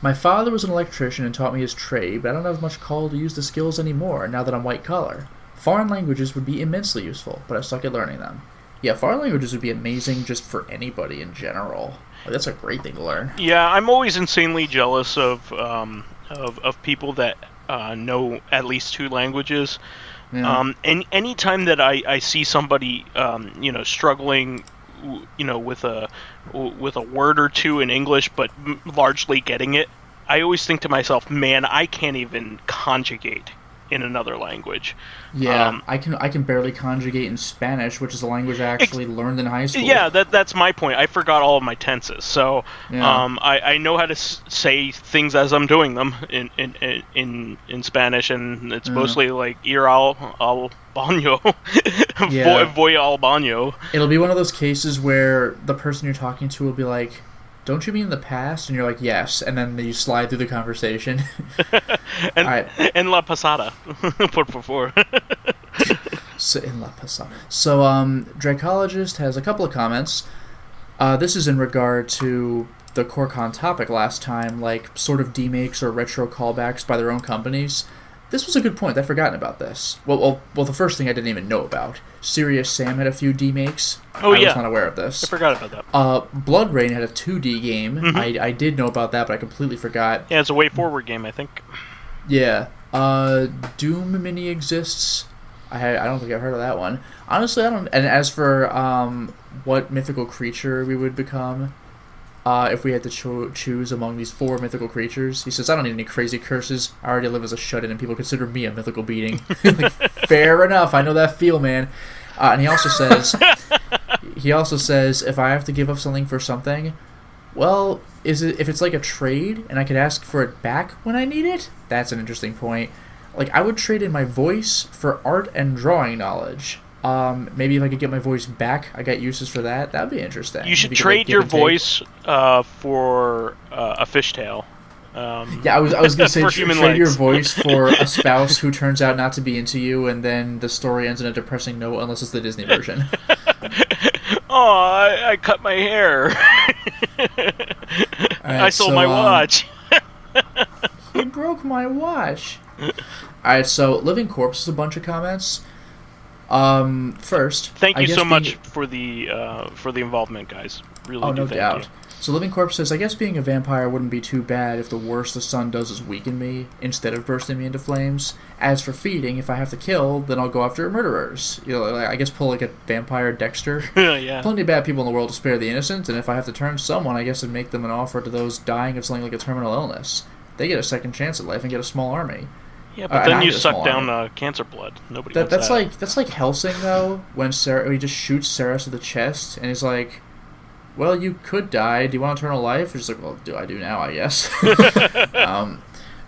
My father was an electrician and taught me his trade, but I don't have much call to use the skills anymore now that I'm white collar. Foreign languages would be immensely useful, but I suck at learning them. Yeah, foreign languages would be amazing just for anybody in general. That's a great thing to learn.
Yeah, I'm always insanely jealous of people that know at least 2 languages. Yeah. And any time that I see somebody struggling with a word or two in English but largely getting it, I always think to myself, man, I can't even conjugate in another language.
Yeah, I can barely conjugate in Spanish, which is a language I actually learned in high school.
Yeah, that's my point. I forgot all of my tenses, so yeah. I know how to say things as I'm doing them in Spanish, and it's mostly like ir al baño, voy al baño.
It'll be one of those cases where the person you're talking to will be like, don't you mean the past? And you're like, yes. And then you slide through the conversation.
En la pasada, por favor.
So, en la pasada. So, Dracologist has a couple of comments. This is in regard to the CoreCon topic last time, sort of demakes or retro callbacks by their own companies. This was a good point. I'd forgotten about this. Well, the first thing I didn't even know about. Serious Sam had a few demakes.
Oh, yeah.
I was not aware of this.
I forgot about that.
Blood Rain had a 2D game. Mm-hmm. I did know about that, but I completely forgot.
Yeah, it's a way forward game, I think.
Yeah. Doom Mini exists. I don't think I've heard of that one. Honestly, I don't... And as for what mythical creature we would become... if we had to choose among these 4 mythical creatures, he says, I don't need any crazy curses. I already live as a shut-in, and people consider me a mythical being. Fair enough. I know that feel, man. And he also says, if I have to give up something for something, well, if it's like a trade, and I could ask for it back when I need it? That's an interesting point. I would trade in my voice for art and drawing knowledge. Maybe if I could get my voice back, I got uses for that. That would be interesting.
You should trade your voice for a fishtail.
Yeah, I was going to say trade your voice for a spouse who turns out not to be into you, and then the story ends in a depressing note, unless it's the Disney version.
Oh, I cut my hair. Right, I sold my watch.
He broke my watch. Alright, so Living Corpse is a bunch of comments. First,
thank you so much for the involvement, guys. Really,
no doubt. You. So Living Corpse says, I guess being a vampire wouldn't be too bad if the worst the sun does is weaken me instead of bursting me into flames. As for feeding, if I have to kill, then I'll go after murderers. I guess pull a vampire Dexter.
Yeah.
Plenty of bad people in the world to spare the innocent, and if I have to turn someone, I guess I'd make them an offer to those dying of something like a terminal illness. They get a second chance at life and get a small army.
Yeah, but then you suck down cancer blood. Nobody wants that.
That's like Helsing, though, when he just shoots Ceres to the chest, and he's like, well, you could die. Do you want eternal life? He's like, well, do I do now, I guess.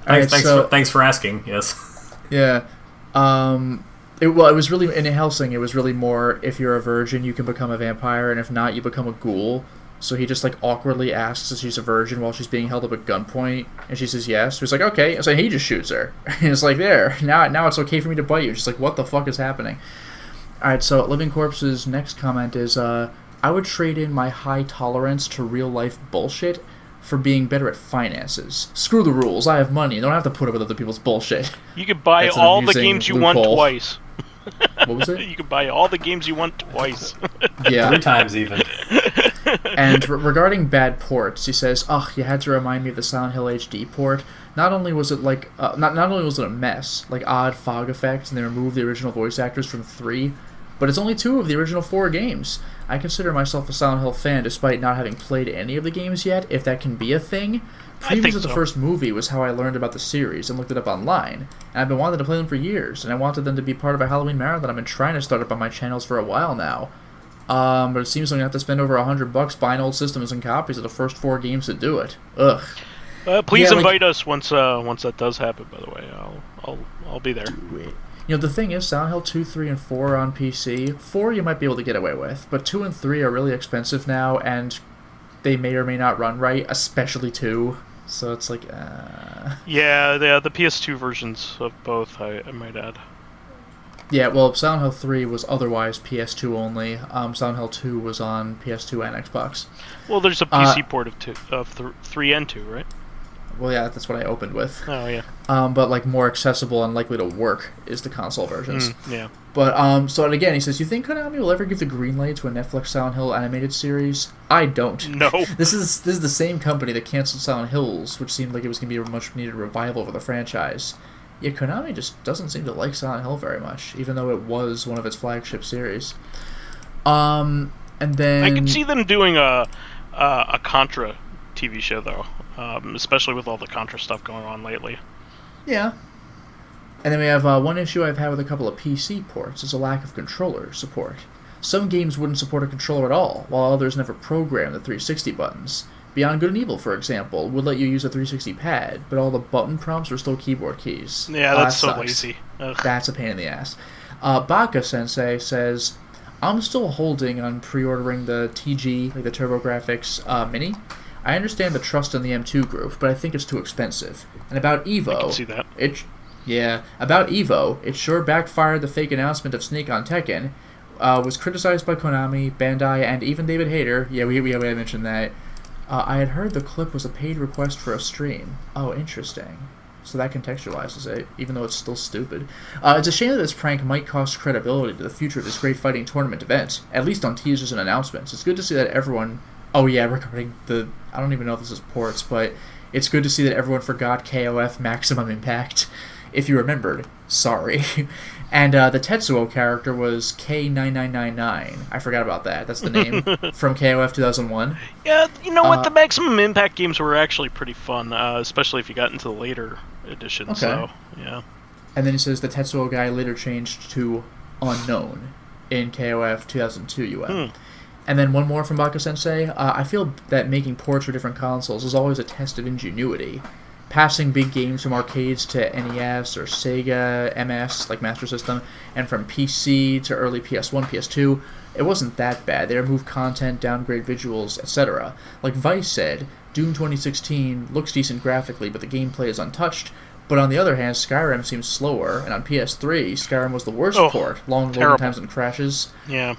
Thanks for asking, yes.
Yeah. It was really, in Helsing, it was really more, if you're a virgin, you can become a vampire, and if not, you become a ghoul. So he just, like, awkwardly asks if she's a virgin while she's being held up at gunpoint, and she says yes. So he's like, okay. So he just shoots her. And it's like, there, now it's okay for me to bite you. She's like, what the fuck is happening? Alright, so Living Corpse's next comment is, I would trade in my high tolerance to real-life bullshit for being better at finances. Screw the rules. I have money. I don't have to put up with other people's bullshit.
You could buy
That's an
all the
amusing
games you
loophole.
want twice.
What was it?
You could buy all the games you want twice.
Yeah.
3 times even.
And regarding bad ports, he says, "Ugh, you had to remind me of the Silent Hill HD port. Not only was it like, not only was it a mess, like odd fog effects, and they removed the original voice actors from 3, but it's only 2 of the original 4 games. I consider myself a Silent Hill fan despite not having played any of the games yet, if that can be a thing. Previews of the first movie was how I learned about the series and looked it up online, and I've been wanting to play them for years, and I wanted them to be part of a Halloween marathon I've been trying to start up on my channels for a while now. But it seems like I have to spend over $100 buying old systems and copies of the first 4 games to do it. Ugh.
Please invite us once that does happen. By the way, I'll be there.
You know, the thing is, Silent Hill 2, 3, and 4 are on PC. 4 you might be able to get away with, but 2 and 3 are really expensive now, and they may or may not run right, especially 2. So it's like,
Yeah, the PS2 versions of both, I might add.
Yeah, well, Silent Hill 3 was otherwise PS2 only. Silent Hill 2 was on PS2 and Xbox.
Well, there's a PC port of 3 and 2, right?
Well, yeah, that's what I opened with.
Oh, yeah.
But, like, more accessible and likely to work is the console versions.
Yeah.
But, so, and again, he says, you think Konami will ever give the green light to a Netflix Silent Hill animated series? I don't.
No.
This is the same company that canceled Silent Hills, which seemed like it was going to be a much-needed revival for the franchise. Yeah, Konami just doesn't seem to like Silent Hill very much, even though it was one of its flagship series. And then
I could see them doing a Contra TV show, though, especially with all the Contra stuff going on lately.
Yeah. And then we have one issue I've had with a couple of PC ports is a lack of controller support. Some games wouldn't support a controller at all, while others never program the 360 buttons. Beyond Good and Evil, for example, would let you use a 360 pad, but all the button prompts are still keyboard keys.
Yeah, that's so
sucks.
lazy. Ugh.
That's a pain in the ass. Baka-sensei says, I'm still holding on pre-ordering the TG, like the TurboGrafx Mini. I understand the trust in the M2 group, but I think it's too expensive. And about Evo...
I can see that.
About Evo, it sure backfired the fake announcement of Snake on Tekken, was criticized by Konami, Bandai, and even David Hayter. Yeah, we had mentioned that. I had heard the clip was a paid request for a stream. Oh, interesting. So that contextualizes it, even though it's still stupid. It's a shame that this prank might cost credibility to the future of this great fighting tournament event, at least on teasers and announcements. It's good to see that everyone... Oh yeah, regarding the... I don't even know if this is ports, but it's good to see that everyone forgot KOF Maximum Impact. If you remembered, sorry. And the Tetsuo character was K9999. I forgot about that. That's the name from KOF 2001.
Yeah, you know what? The Maximum Impact games were actually pretty fun, especially if you got into the later editions.
Okay.
So, yeah.
And then he says the Tetsuo guy later changed to Unknown in KOF 2002 UM. And then one more from Baka-sensei. I feel that making ports for different consoles is always a test of ingenuity. Passing big games from arcades to NES or Sega MS, like Master System, and from PC to early PS1, PS2, it wasn't that bad. They removed content, downgrade visuals, etc. Like Vice said, Doom 2016 looks decent graphically, but the gameplay is untouched. But on the other hand, Skyrim seems slower, and on PS3, Skyrim was the worst port. Long loading times and crashes.
Yeah.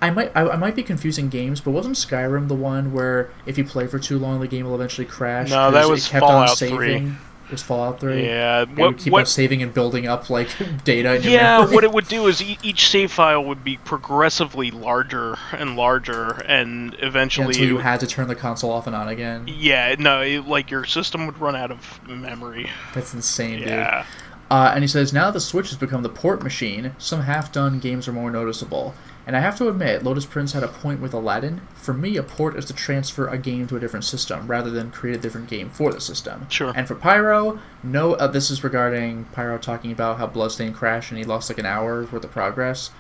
I might be confusing games, but wasn't Skyrim the one where if you play for too long, the game will eventually crash?
No, that was
it kept
Fallout
on saving.
3.
It was Fallout 3?
Yeah.
It would keep on saving and building up, like, data in your
Yeah,
memory.
what it would do is each save file would be progressively larger and larger, and eventually...
Until you had to turn the console off and on again.
Yeah, no, like, your system would run out of memory.
That's insane,
Yeah.
dude. And he says, now that the Switch has become the port machine, some half-done games are more noticeable. And I have to admit, Lotus Prince had a point with Aladdin. For me, a port is to transfer a game to a different system, rather than create a different game for the system.
Sure.
And for Pyro, no, this is regarding Pyro talking about how Bloodstained crashed and he lost like an hour's worth of progress.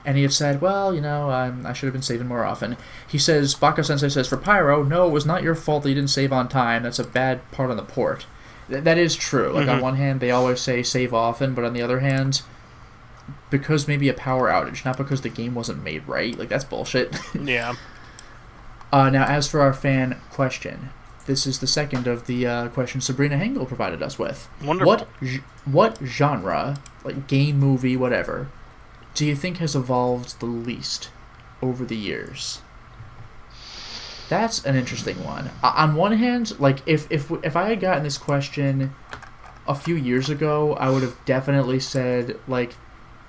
And he had said, well, you know, I should have been saving more often. He says, Baka-sensei says, for Pyro, no, it was not your fault that you didn't save on time. That's a bad part on the port. That is true. Like, on one hand, they always say save often, but on the other hand... because maybe a power outage, not because the game wasn't made right. Like, that's bullshit.
Yeah.
Now, as for our fan question, this is the second of the questions Sabrina Hengel provided us with.
Wonderful.
What genre, like game, movie, whatever, do you think has evolved the least over the years? That's an interesting one. On one hand, like if I had gotten this question a few years ago, I would have definitely said like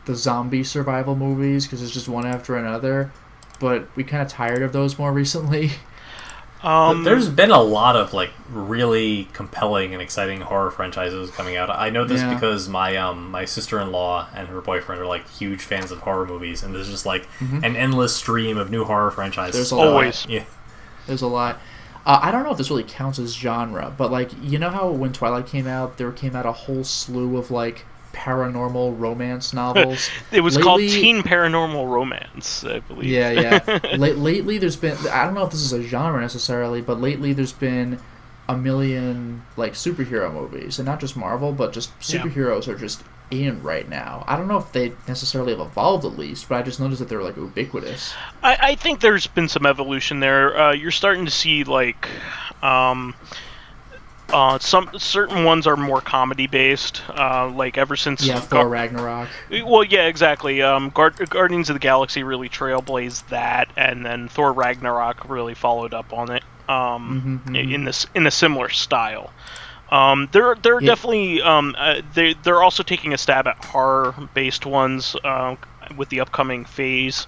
the zombie survival movies because it's just one after another. But we kind of tired of those more recently.
There's been a lot of like really compelling and exciting horror franchises coming out. I know this because my sister-in-law and her boyfriend are like huge fans of horror movies, and there's just like an endless stream of new horror franchises.
There's
always.
Yeah.
There's a lot. I don't know if this really counts as genre, but like you know how when Twilight came out, there came out a whole slew of like paranormal romance novels.
It was called Teen Paranormal Romance, I believe.
Yeah. Lately, there's been, I don't know if this is a genre necessarily, but lately there's been a million like superhero movies, and not just Marvel, but just superheroes are just in right now. I don't know if they necessarily have evolved at least, but I just noticed that they're like ubiquitous.
I think there's been some evolution there. You're starting to see like some certain ones are more comedy based, like ever since
Thor Ragnarok.
Well, yeah, exactly. Guardians of the Galaxy really trailblazed that, and then Thor Ragnarok really followed up on it in a similar style. They're definitely they're also taking a stab at horror based ones with the upcoming phase.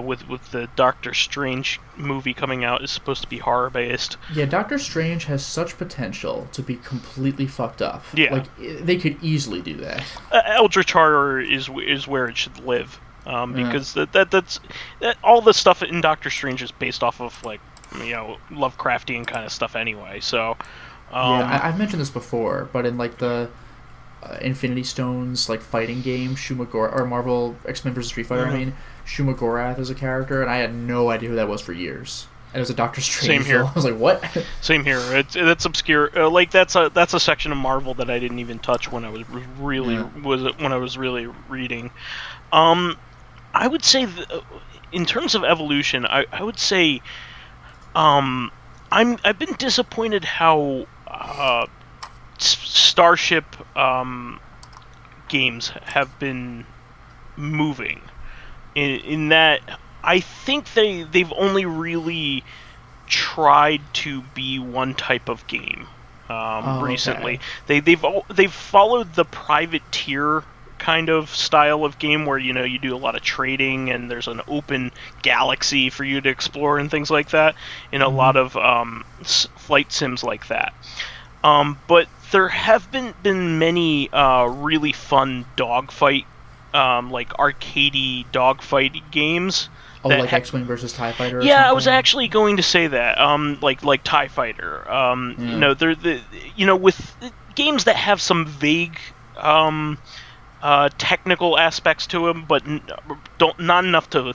With the Doctor Strange movie coming out is supposed to be horror based.
Yeah, Doctor Strange has such potential to be completely fucked up.
Yeah,
like they could easily do that.
Eldritch horror is where it should live, because that's all the stuff in Doctor Strange is based off of like Lovecraftian kind of stuff anyway. So
I've mentioned this before, but in like the Infinity Stones like fighting game, or Marvel X-Men vs. Street Fighter, I mean, Shuma Gorath is a character, and I had no idea who that was for years. And it was a Doctor Strange.
Same here.
I was like, what?
Same here. That's obscure. Like that's a section of Marvel that I didn't even touch when I was really reading. I would say in terms of evolution, I would say I've been disappointed how Starship games have been moving in that I think they've only really tried to be one type of game recently. Okay. They've followed the privateer kind of style of game where you do a lot of trading and there's an open galaxy for you to explore and things like that in a lot of flight sims like that. But there have been many really fun dogfight, like arcadey dogfight games.
Oh, like X-Wing versus TIE Fighter.
Yeah, I was actually going to say that. Like TIE Fighter. They're with games that have some vague technical aspects to them, but not enough to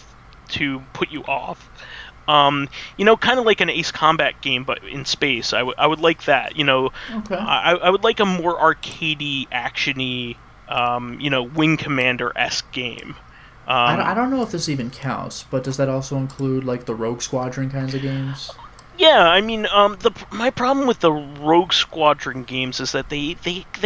put you off. Kind of like an Ace Combat game, but in space. I would like that. Okay. I would like a more arcadey, actiony, Wing Commander-esque game.
I don't know if this even counts, but does that also include like the Rogue Squadron kinds of games?
Yeah, I mean, my problem with the Rogue Squadron games is that they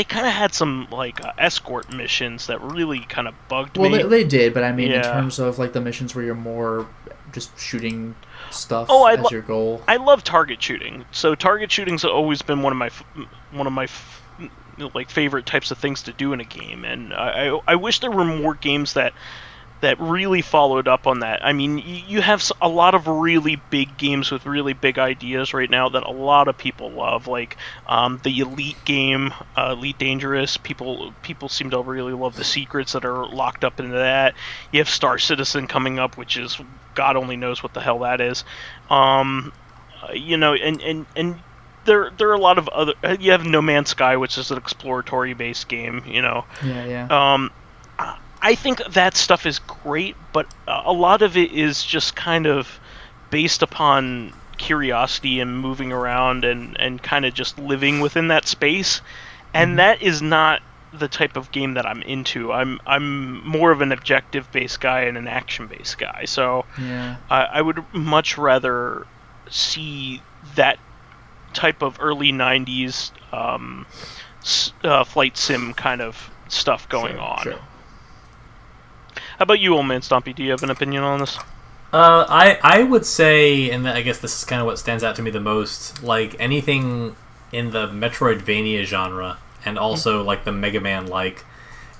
kind of had some like escort missions that really kind of bugged me.
Well, they did, but I mean, in terms of like the missions where you're more just shooting stuff as your goal.
I love target shooting. So target shooting's always been one of my like favorite types of things to do in a game, and I wish there were more games that really followed up on that. I mean, you have a lot of really big games with really big ideas right now that a lot of people love, like the Elite game, Elite Dangerous. People seem to really love the secrets that are locked up into that. You have Star Citizen coming up, which is God only knows what the hell that is. And there are a lot of other. You have No Man's Sky, which is an exploratory based game.
Yeah.
I think that stuff is great, but a lot of it is just kind of based upon curiosity and moving around and kind of just living within that space, and that is not the type of game that I'm into. I'm more of an objective-based guy and an action-based guy, so I would much rather see that type of early 90s flight sim kind of stuff going on.
Sure.
How about you, OldManStompy? Do you have an opinion on this?
I would say, and I guess this is kind of what stands out to me the most, like anything in the Metroidvania genre, and also like the Mega Man like,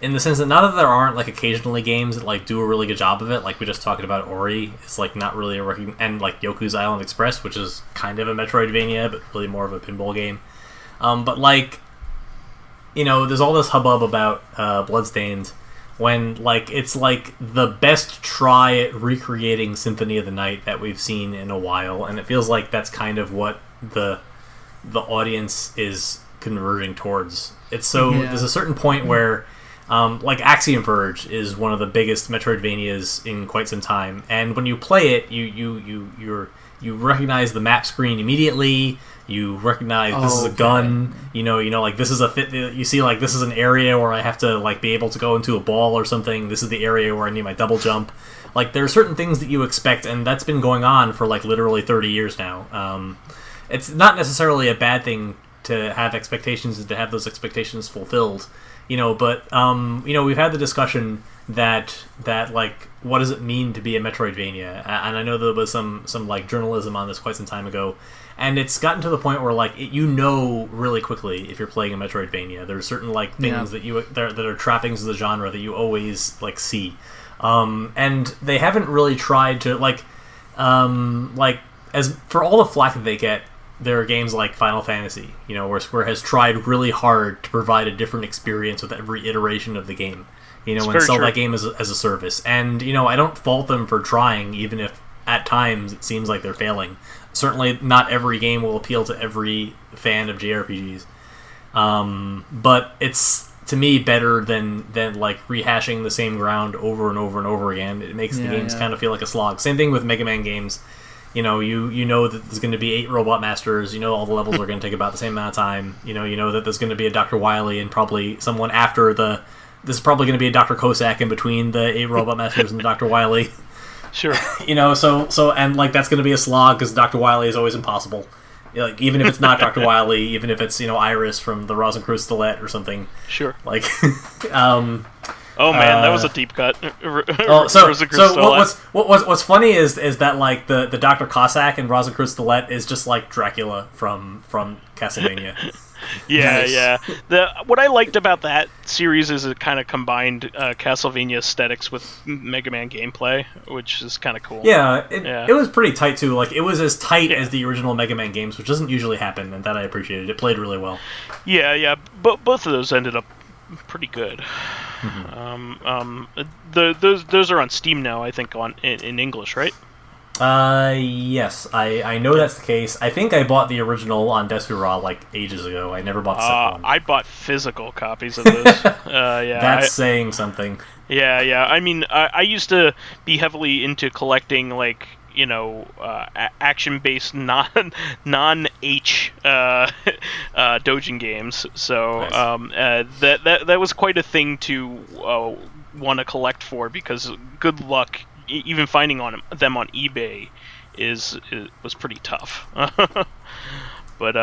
in the sense that not that there aren't like occasionally games that like do a really good job of it, like we just talked about Ori, it's like not really and like Yoku's Island Express, which is kind of a Metroidvania, but really more of a pinball game. But like, there's all this hubbub about Bloodstained, when like it's like the best try at recreating Symphony of the Night that we've seen in a while, and it feels like that's kind of what the audience is converging towards. It's there's a certain point where like Axiom Verge is one of the biggest Metroidvanias in quite some time, and when you play it, you recognize the map screen immediately. You recognize this is a gun. Like this is you see like this is an area where I have to like be able to go into a ball or something. This is the area where I need my double jump. Like there are certain things that you expect, and that's been going on for like literally 30 years now. It's not necessarily a bad thing to have expectations and to have those expectations fulfilled. But we've had the discussion that like what does it mean to be a Metroidvania, and I know there was some like journalism on this quite some time ago, and it's gotten to the point where like really quickly if you're playing a Metroidvania, there's certain like things that are trappings of the genre that you always like see, and they haven't really tried to like as for all the flack that they get. There are games like Final Fantasy, where Square has tried really hard to provide a different experience with every iteration of the game, and sell that game as a service. And, I don't fault them for trying, even if at times it seems like they're failing. Certainly not every game will appeal to every fan of JRPGs. But it's, to me, better than like rehashing the same ground over and over and over again. It makes the games kind of feel like a slog. Same thing with Mega Man games. You know that there's going to be 8 Robot Masters. All the levels are going to take about the same amount of time. You know that there's going to be a Dr. Wily and probably someone after the... This is probably going to be a Dr. Cossack in between the 8 Robot Masters and the Dr. Wily.
Sure.
So and like that's going to be a slog because Dr. Wily is always impossible. Like even if it's not Dr. Wily, even if it's Iris from the Rosencrantz-Stilette or something.
Sure.
Like,
oh man, that was a deep cut.
What's funny is that like the Dr. Cossack and Rosencrantz-Stilette is just like Dracula from Castlevania.
Yeah. What I liked about that series is it kind of combined Castlevania aesthetics with Mega Man gameplay, which is kind of cool.
It was pretty tight too. Like it was as tight as the original Mega Man games, which doesn't usually happen, and that I appreciated. It played really well.
Yeah. But both of those ended up pretty good. Those are on Steam now, I think, in English, right?
Yes, I know that's the case. I think I bought the original on Desura like ages ago. I never bought the second one.
I bought physical copies of those.
That's saying something.
Yeah. I mean, I used to be heavily into collecting like action-based non-H Dojin games. So nice. That was quite a thing to want to collect for, because good luck even finding them on eBay was pretty tough. But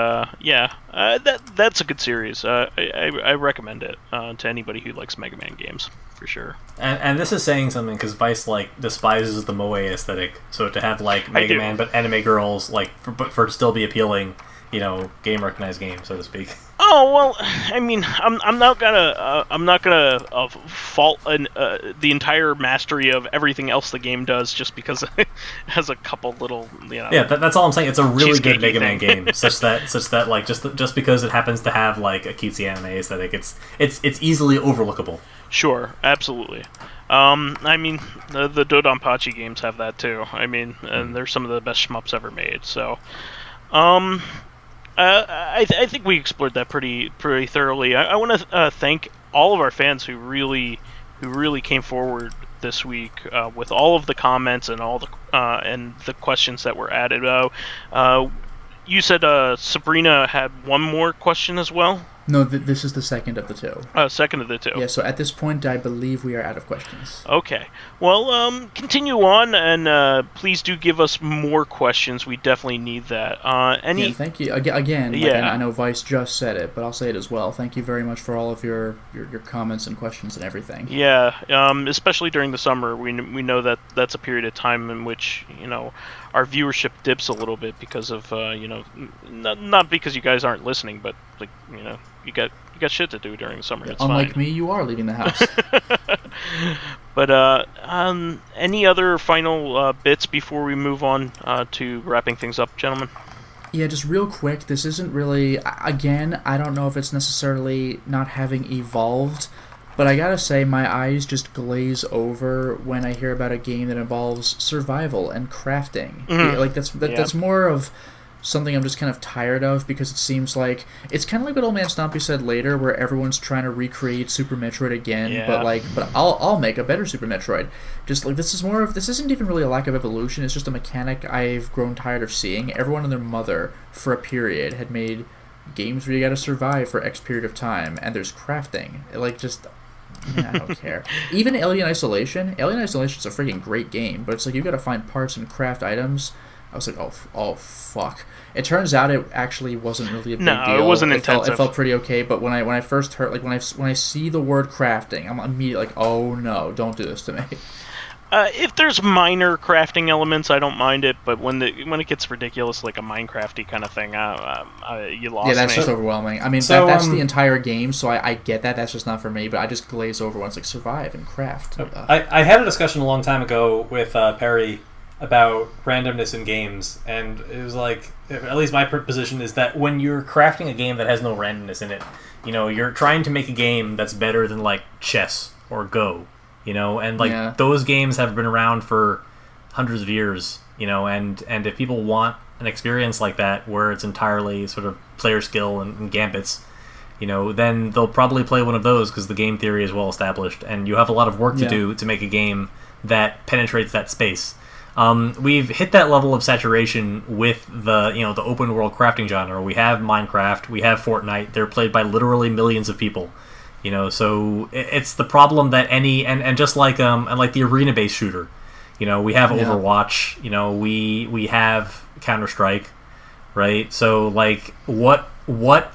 that's a good series. I recommend it to anybody who likes Mega Man games, for sure.
And this is saying something, because Vice like despises the moe aesthetic. So to have like Mega Man but anime girls, like for it to still be appealing, game recognized game, so to speak.
Oh well, I mean, I'm not gonna fault the entire mastery of everything else the game does just because it has a couple little
Yeah, that's all I'm saying. It's a really good Mega Man game, such that like just because it happens to have like a cutesy anime aesthetic, it's easily overlookable.
Sure, absolutely. I mean, the Dodonpachi games have that too. I mean, and they're some of the best shmups ever made. So, I think we explored that pretty thoroughly. I want to thank all of our fans who really came forward this week with all of the comments and all the questions that were added. You said Sabrina had one more question as well.
No, this is the second of the two.
Second of the two.
Yeah, so at this point, I believe we are out of questions.
Okay. Well, continue on, and please do give us more questions. We definitely need that.
Yeah, thank you. Again,
Yeah.
I know Vice just said it, but I'll say it as well. Thank you very much for all of your comments and questions and everything.
Yeah, especially during the summer, we know that that's a period of time in which, our viewership dips a little bit because of, not because you guys aren't listening, but, like, you got shit to do during the summer. It's
Unlike
fine.
me, you are leaving the house.
But any other final bits before we move on to wrapping things up, gentlemen?
Yeah, just real quick, this isn't really... Again, I don't know if it's necessarily not having evolved, but I gotta say, my eyes just glaze over when I hear about a game that involves survival and crafting.
Mm-hmm.
Yeah, like, that's more of something I'm just kind of tired of, because it seems like... It's kind of like what OldManStompy said later, where everyone's trying to recreate Super Metroid again,
Yeah.
but I'll make a better Super Metroid. Just, like, this isn't even really a lack of evolution, it's just a mechanic I've grown tired of seeing. Everyone and their mother, for a period, had made games where you gotta survive for X period of time, and there's crafting. Like, just... I don't care. Even Alien Isolation's a freaking great game, but it's like you gotta find parts and craft items. I was like, oh, fuck. It turns out it actually wasn't really a big deal.
No, it wasn't intensive.
It felt pretty okay, but when I first heard, like, when I see the word crafting, I'm immediately like, oh no, don't do this to me.
If there's minor crafting elements, I don't mind it, but when it gets ridiculous, like a Minecrafty kind of thing, you lost me.
Yeah, that's just overwhelming. I mean,
So,
that's the entire game, so I get that. That's just not for me, but I just glaze over when it's like survive and craft.
I had a discussion a long time ago with Perry about randomness in games, and it was like, at least my position is that when you're crafting a game that has no randomness in it, you're trying to make a game that's better than, like, chess or Go, and, like,
Yeah.
those games have been around for hundreds of years, and if people want an experience like that where it's entirely sort of player skill and gambits, then they'll probably play one of those because the game theory is well established, and you have a lot of work to do to make a game that penetrates that space. We've hit that level of saturation with the open world crafting genre. We have Minecraft, we have Fortnite. They're played by literally millions of people. So it's the problem that and just like and like the arena based shooter. We have Overwatch. We have Counter-Strike, right? So, like, what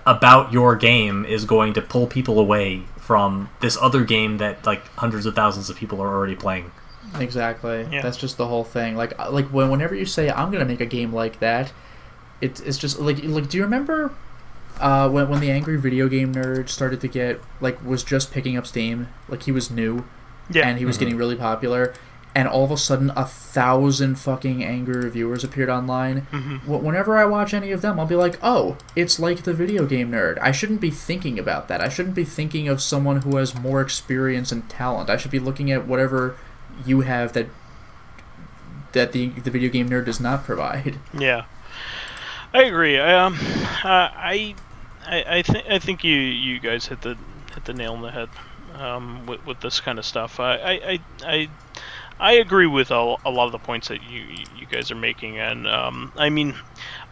about your game is going to pull people away from this other game that, like, hundreds of thousands of people are already playing?
Exactly.
Yeah.
That's just the whole thing. Like whenever you say I'm gonna make a game like that, it's just like do you remember when the angry video game nerd started to get was just picking up steam, like he was new, and he was getting really popular, and all of a sudden 1,000 fucking angry reviewers appeared online. Whenever I watch any of them, I'll be like, oh, it's like the video game nerd. I shouldn't be thinking about that. I shouldn't be thinking of someone who has more experience and talent. I should be looking at whatever you have that the video game nerd does not provide.
Yeah, I agree. I think you guys hit the nail on the head with this kind of stuff. I agree with a lot of the points that you guys are making, and I mean,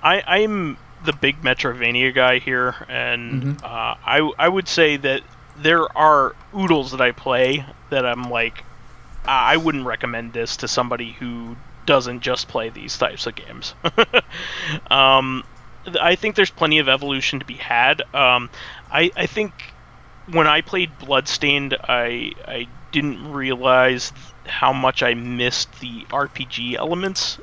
I'm the big Metroidvania guy here, and I would say that there are oodles that I play that I'm like, I wouldn't recommend this to somebody who doesn't just play these types of games. I think there's plenty of evolution to be had. I think when I played Bloodstained, I didn't realize how much I missed the RPG elements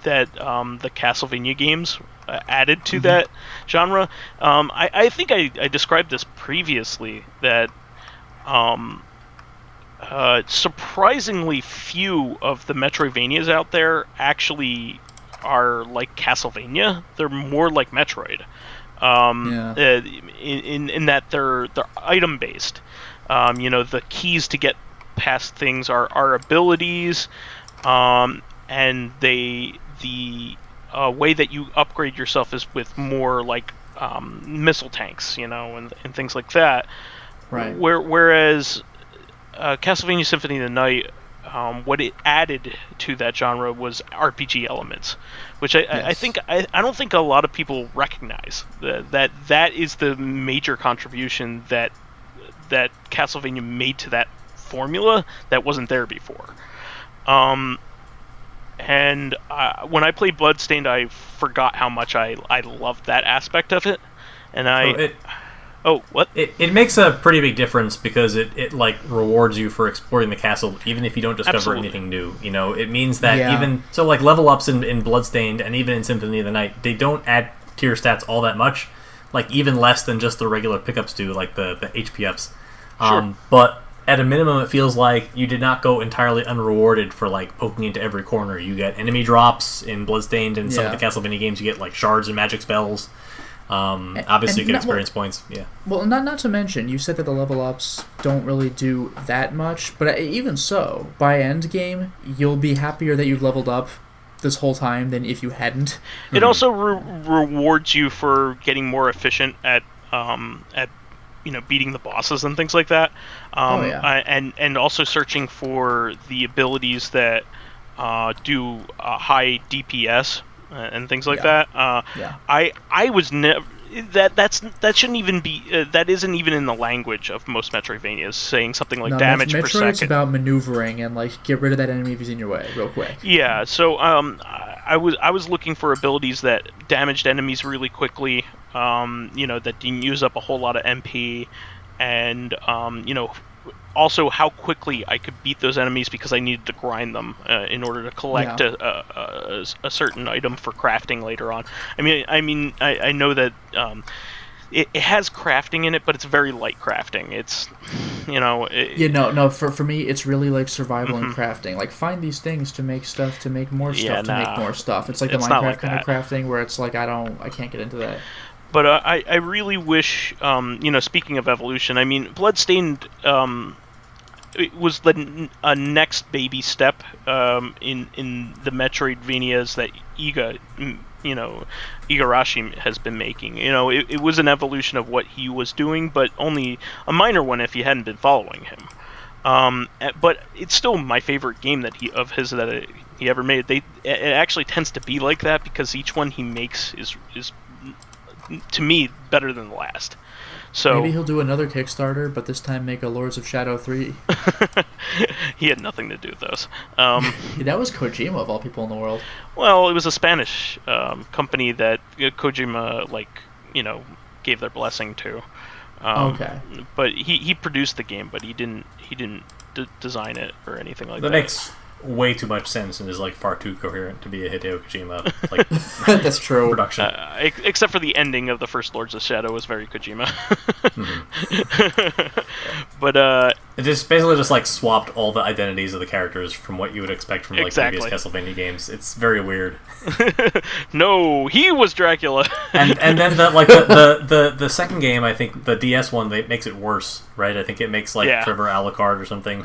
that the Castlevania games added to that genre. I think I described this previously, that surprisingly few of the Metroidvanias out there actually are like Castlevania. They're more like Metroid. In that they're item based. The keys to get past things are abilities, and the way that you upgrade yourself is with more like missile tanks, and things like that.
Right.
Whereas Castlevania Symphony of the Night what it added to that genre was RPG elements, which I think I don't think a lot of people recognize that is the major contribution that Castlevania made to that formula that wasn't there before. And when I played Bloodstained, I forgot how much I loved that aspect of it, and
It makes a pretty big difference because it like rewards you for exploring the castle, even if you don't discover anything new. You know, it means that even so, like level ups in Bloodstained and even in Symphony of the Night, they don't add tier stats all that much, like even less than just the regular pickups do, like the HP ups.
Sure.
But at a minimum, it feels like you did not go entirely unrewarded for like poking into every corner. You get enemy drops in Bloodstained, and some of the Castlevania games you get like shards and magic spells. Obviously, you get experience points. Yeah.
Well, not to mention, you said that the level ups don't really do that much, but even so, by end game, you'll be happier that you've leveled up this whole time than if you hadn't.
It also rewards you for getting more efficient at beating the bosses and things like that. And also searching for the abilities that do high DPS. And things like that. I was never that shouldn't even be that isn't even in the language of most Metroidvanias, saying something like damage per second.
Metroid's about maneuvering and like get rid of that enemy if he's in your way real quick.
Yeah, so I was looking for abilities that damaged enemies really quickly, that didn't use up a whole lot of MP, and also how quickly I could beat those enemies because I needed to grind them in order to collect a certain item for crafting later on. I know that it has crafting in it, but it's very light crafting. It's
for me it's really like survival and crafting. Like find these things to make stuff, to make more stuff, to make more stuff. It's like the Minecraft kind of crafting where it's like I can't get into that.
But I really wish, speaking of evolution, Bloodstained it was the next baby step in the Metroidvanias that Igarashi has been making. It was an evolution of what he was doing, but only a minor one if you hadn't been following him. But it's still my favorite game that he ever made. It actually tends to be like that because each one he makes is to me better than the last. So
maybe he'll do another Kickstarter, but this time make a Lords of Shadow 3.
He had nothing to do with those.
That was Kojima of all people in the world.
Well, it was a Spanish company that Kojima gave their blessing to.
Okay.
But he produced the game, but he didn't design it or anything like that.
That makes way too much sense and is like far too coherent to be a Hideo Kojima like
that's true
production.
Except for the ending of the first Lords of Shadow was very Kojima. But
it just basically just like swapped all the identities of the characters from what you would expect from like previous Castlevania games. It's very weird.
No, he was Dracula.
and then the second game, I think the DS one, makes it worse, right? I think it makes like Trevor Alucard or something.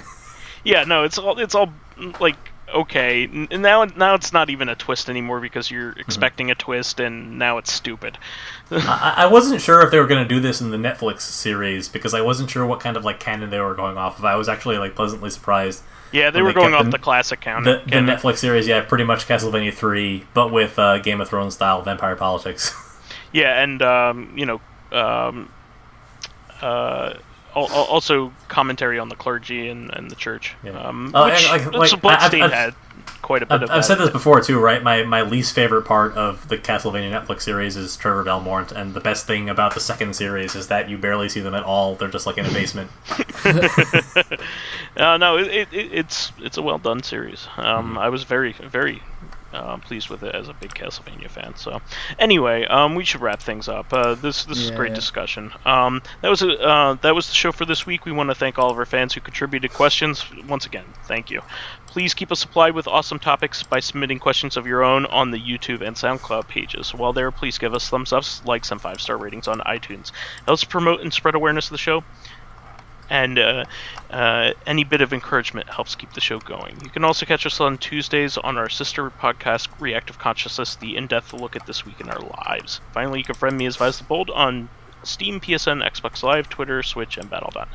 Yeah, no, it's all like okay. And now it's not even a twist anymore because you're expecting a twist, and now it's stupid.
I wasn't sure if they were going to do this in the Netflix series because I wasn't sure what kind of like canon they were going off of. I was actually like pleasantly surprised.
Yeah, they were going off the classic canon.
The Netflix series, pretty much Castlevania 3, but with Game of Thrones style vampire politics.
Yeah, and also commentary on the clergy and the church.
Yeah.
Bloodstained had quite a bit of that.
I've said this before too, right? My least favorite part of the Castlevania Netflix series is Trevor Belmont, and the best thing about the second series is that you barely see them at all. They're just like in a basement.
No, it's a well done series. I was very, very pleased with it as a big Castlevania fan. So, anyway, we should wrap things up. This is a great discussion. That was the show for this week. We want to thank all of our fans who contributed questions. Once again, thank you. Please keep us supplied with awesome topics by submitting questions of your own on the YouTube and SoundCloud pages. While there, please give us thumbs ups, likes, and 5-star ratings on iTunes. It helps promote and spread awareness of the show. And any bit of encouragement helps keep the show going. You can also catch us on Tuesdays on our sister podcast, Reactive Consciousness, the in-depth look at this week in our lives. Finally, you can friend me as vysethebold on Steam, PSN, Xbox Live, Twitter, Switch, and Battle.net.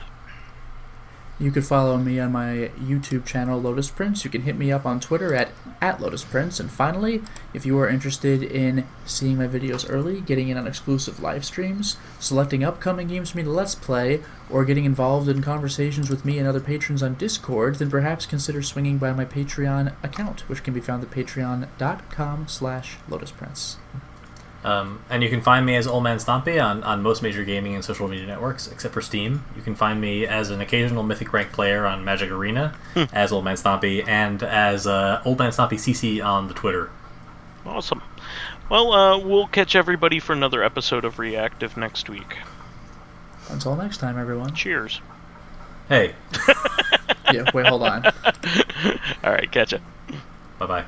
You could follow me on my YouTube channel, Lotus Prince. You can hit me up on Twitter at Lotus Prince. And finally, if you are interested in seeing my videos early, getting in on exclusive live streams, selecting upcoming games for me to Let's Play, or getting involved in conversations with me and other patrons on Discord, then perhaps consider swinging by my Patreon account, which can be found at patreon.com/LotusPrince.
And you can find me as OldManStompy on most major gaming and social media networks, except for Steam. You can find me as an occasional Mythic Rank player on Magic Arena, as OldManStompy, and as OldManStompy CC on the Twitter.
Awesome. Well, we'll catch everybody for another episode of Reactive next week.
Until next time, everyone.
Cheers.
Hey.
Yeah, wait, hold on.
All right, catch it.
Bye-bye.